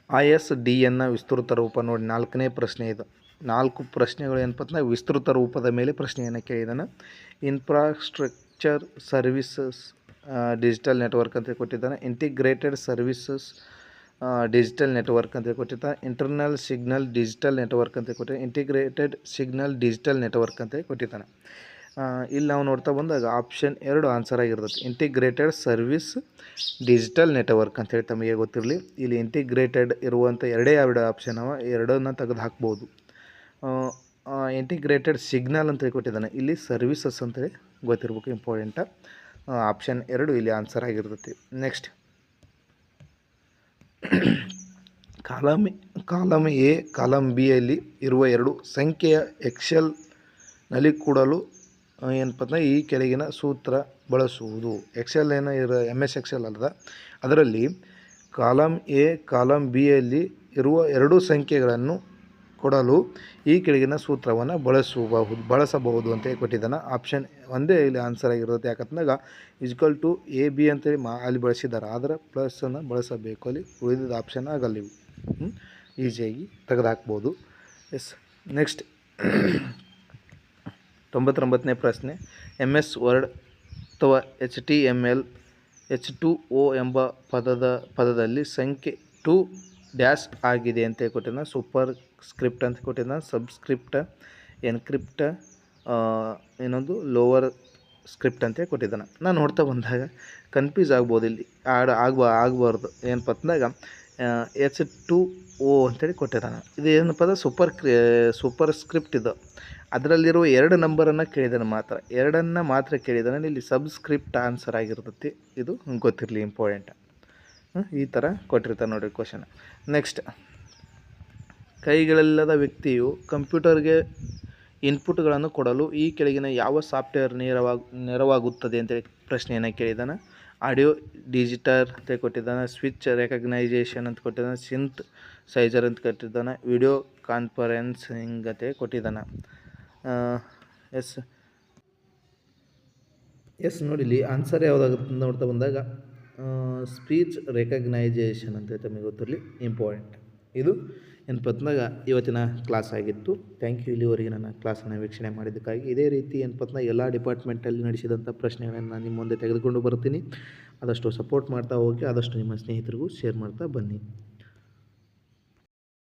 ISDN ವಿಸ್ತೃತ ರೂಪ ನೋಡಿ. 4ನೇ ಪ್ರಶ್ನೆ ಇದು. 4 ಪ್ರಶ್ನೆಗಳು ಏನಪ್ಪ ಅಂದ್ರೆ ವಿಸ್ತೃತ ರೂಪದ ಮೇಲೆ ಪ್ರಶ್ನೆಯನ್ನು ಕೇಳಿದಾನೆ. ಇನ್ಫ್ರಾಸ್ಟ್ರಕ್ಚರ್ ಸರ್ವಿಸಸ್ ಡಿಜಿಟಲ್ ನೆಟ್ವರ್ಕ್ ಅಂತ ಕೊಟ್ಟಿದ್ದಾನೆ. ಇಂಟಿಗ್ರೇಟೆಡ್ ಸರ್ವಿಸಸ್ ಡಿಜಿಟಲ್ ನೆಟ್ವರ್ಕ್ ಅಂತ ಕೊಟ್ಟಿದ್ದಾನೆ. ಇಂಟರ್ನಲ್ ಸಿಗ್ನಲ್ ಡಿಜಿಟಲ್ ನೆಟ್ವರ್ಕ್ ಅಂತ ಕೊಟ್ಟಿದ್ದಾನೆ. ಇಂಟಿಗ್ರೇಟೆಡ್ ಸಿಗ್ನಲ್ ಡಿಜಿಟಲ್ ನೆಟ್ವರ್ಕ್ ಅಂತ ಕೊಟ್ಟಿದ್ದಾನೆ. ಇಲ್ಲಿ ನಾವು ನೋಡ್ತಾ ಬಂದಾಗ ಆಪ್ಷನ್ 2 ಆನ್ಸರ್ ಆಗಿರ್ತದೆ. ಇಂಟಿಗ್ರೇಟೆಡ್ ಸರ್ವಿಸ್ ಡಿಜಿಟಲ್ ನೆಟ್ವರ್ಕ್ ಅಂತೇಳಿ ತಮಗೆ ಗೊತ್ತಿರಲಿ. ಇಲ್ಲಿ ಇಂಟಿಗ್ರೇಟೆಡ್ ಇರುವಂಥ ಎರಡೇ ಆಪ್ಷನ್ ಅವ, ಎರಡನ್ನ ತೆಗೆದು ಹಾಕ್ಬೋದು. ಇಂಟಿಗ್ರೇಟೆಡ್ ಸಿಗ್ನಲ್ ಅಂತೇಳಿ ಕೊಟ್ಟಿದ್ದಾನೆ. ಇಲ್ಲಿ ಸರ್ವಿಸಸ್ ಅಂತೇಳಿ ಗೊತ್ತಿರಬೇಕು, ಇಂಪಾರ್ಟೆಂಟ. ಆಪ್ಷನ್ 2 ಇಲ್ಲಿ ಆನ್ಸರ್ ಆಗಿರ್ತೈತಿ. ನೆಕ್ಸ್ಟ್, ಕಾಲಮ್ ಎ ಕಾಲಮ್ ಬಿಯಲ್ಲಿ ಇರುವ 2 ಸಂಖ್ಯೆಯ ಎಕ್ಸೆಲ್ನಲ್ಲಿ ಕೂಡಲು ಏನಪ್ಪ ಅಂದರೆ ಈ ಕೆಳಗಿನ ಸೂತ್ರ ಬಳಸುವುದು. ಎಕ್ಸೆಲ್ MS ಎಕ್ಸೆಲ್ ಅಲ್ಲದ, ಅದರಲ್ಲಿ ಕಾಲಮ್ ಎ ಕಾಲಮ್ ಬಿಯಲ್ಲಿ ಇರುವ 2 ಸಂಖ್ಯೆಗಳನ್ನು ಕೊಡಲು ಈ ಕೆಳಗಿನ ಸೂತ್ರವನ್ನು ಬಳಸಬಹುದು ಅಂತ ಕೊಟ್ಟಿದ್ದಾನೆ. ಆಪ್ಷನ್ 1 ಇಲ್ಲಿ ಆನ್ಸರ್ ಆಗಿರುತ್ತೆ. ಯಾಕಂತಂದಾಗ ಈಕ್ವಲ್ ಟು AB ಅಂತೇಳಿ ಅಲ್ಲಿ ಬಳಸಿದ್ದಾರೆ, ಆದರೆ ಪ್ಲಸ್ಸನ್ನು ಬಳಸಬೇಕು. ಅಲ್ಲಿ ಉಳಿದಿದ್ದ ಆಪ್ಷನ್ ಆಗಲ್ಲ ಇವು. ಈಸಿಯಾಗಿ ತೆಗೆದುಹಾಕ್ಬೋದು. ಎಸ್, ನೆಕ್ಸ್ಟ್ 99ನೇ ಪ್ರಶ್ನೆ. MS ವರ್ಡ್ ಅಥವಾ HTML H2O ಎಂಬ ಪದದಲ್ಲಿ ಸಂಖ್ಯೆ 2 ಡ್ಯಾಶ್ ಆಗಿದೆ ಅಂತ ಕೊಟ್ಟಿದ್ದಾನೆ, ಸೂಪರ್ ಸ್ಕ್ರಿಪ್ಟ್ ಅಂತ ಕೊಟ್ಟಿದ್ದಾನೆ, ಸಬ್ಸ್ಕ್ರಿಪ್ಟ್, ಎನ್ಕ್ರಿಪ್ಟ್, ಇನ್ನೊಂದು ಲೋವರ್ ಸ್ಕ್ರಿಪ್ಟ್ ಅಂತ ಕೊಟ್ಟಿದ್ದಾನೆ. ನಾನು ನೋಡ್ತಾ ಬಂದಾಗ ಕನ್ಫ್ಯೂಸ್ ಆಗ್ಬೋದು, ಇಲ್ಲಿ ಆಗಬಾರ್ದು ಏನಪ್ಪ ಅಂದಾಗ H2O ಅಂತೇಳಿ ಕೊಟ್ಟಿದ್ದಾನೆ. ಇದು ಏನಪ್ಪ ಅಂದ್ರೆ ಸೂಪರ್ ಸ್ಕ್ರಿಪ್ಟ್ ಇದು. ಅದರಲ್ಲಿರುವ 2 ನಂಬರನ್ನು ಕೇಳಿದ್ದಾನೆ, ಮಾತ್ರ ಕೇಳಿದ್ದಾನೆ. ಇಲ್ಲಿ ಸಬ್ಸ್ಕ್ರಿಪ್ಟ್ ಆನ್ಸರ್ ಆಗಿರ್ತೈತಿ, ಇದು ಗೊತ್ತಿರಲಿ, ಇಂಪಾರ್ಟೆಂಟ್. ಈ ಥರ ಕೊಟ್ಟಿರ್ತಾರೆ ನೋಡಿ ಕ್ವಶನ್. ನೆಕ್ಸ್ಟ್, ಕೈಗಳಿಲ್ಲದ ವ್ಯಕ್ತಿಯು ಕಂಪ್ಯೂಟರ್ಗೆ ಇನ್ಪುಟ್ಗಳನ್ನು ಕೊಡಲು ಈ ಕೆಳಗಿನ ಯಾವ ಸಾಫ್ಟ್ವೇರ್ ನೆರವಾಗುತ್ತದೆ ಅಂತೇಳಿ ಪ್ರಶ್ನೆಯನ್ನು ಕೇಳಿದ್ದಾನೆ. ಆಡಿಯೋ ಡಿಜಿಟರ್ ಅಂತ ಕೊಟ್ಟಿದ್ದಾನೆ, ಸ್ವಿಚ್ ರೆಕಗ್ನೈಜೇಷನ್ ಅಂತ ಕೊಟ್ಟಿದ್ದಾನೆ, ಸಿಂತ್ ಸೈಜರ್ ಅಂತ ಕೊಟ್ಟಿದ್ದಾನೆ, ವಿಡಿಯೋ ಕಾನ್ಫರೆನ್ಸಿಂಗ್ ಅಂತ ಕೊಟ್ಟಿದ್ದಾನೆ. ಎಸ್ ನೋಡಿ, ಇಲ್ಲಿ ಆನ್ಸರ್ ಯಾವುದಾಗುತ್ತೆ ನೋಡ್ತಾ ಬಂದಾಗ ಸ್ಪೀಚ್ ರೆಕಗ್ನೈಜೇಷನ್ ಅಂತ ತಮಗೆ ಗೊತ್ತಿರಲಿ, ಇಂಪಾರ್ಟೆಂಟ್. ಇದು ಏನಪ್ಪ ಅಂದಾಗ ಇವತ್ತಿನ ಕ್ಲಾಸ್ ಆಗಿತ್ತು. Thank you. ಇಲ್ಲಿವರೆಗೆ ನನ್ನ ಕ್ಲಾಸನ್ನು ವೀಕ್ಷಣೆ ಮಾಡಿದ್ದಕ್ಕಾಗಿ. ಇದೇ ರೀತಿ ಏನಪ್ಪ ಅಂದಾಗ ಎಲ್ಲ ಡಿಪಾರ್ಟ್ಮೆಂಟಲ್ಲಿ ನಡೆಸಿದಂಥ ಪ್ರಶ್ನೆಗಳನ್ನು ನಿಮ್ಮ ಮುಂದೆ ತೆಗೆದುಕೊಂಡು ಬರ್ತೀನಿ. ಆದಷ್ಟು ಸಪೋರ್ಟ್ ಮಾಡ್ತಾ ಹೋಗಿ, ಆದಷ್ಟು ನಿಮ್ಮ ಸ್ನೇಹಿತರಿಗೂ ಶೇರ್ ಮಾಡ್ತಾ ಬನ್ನಿ.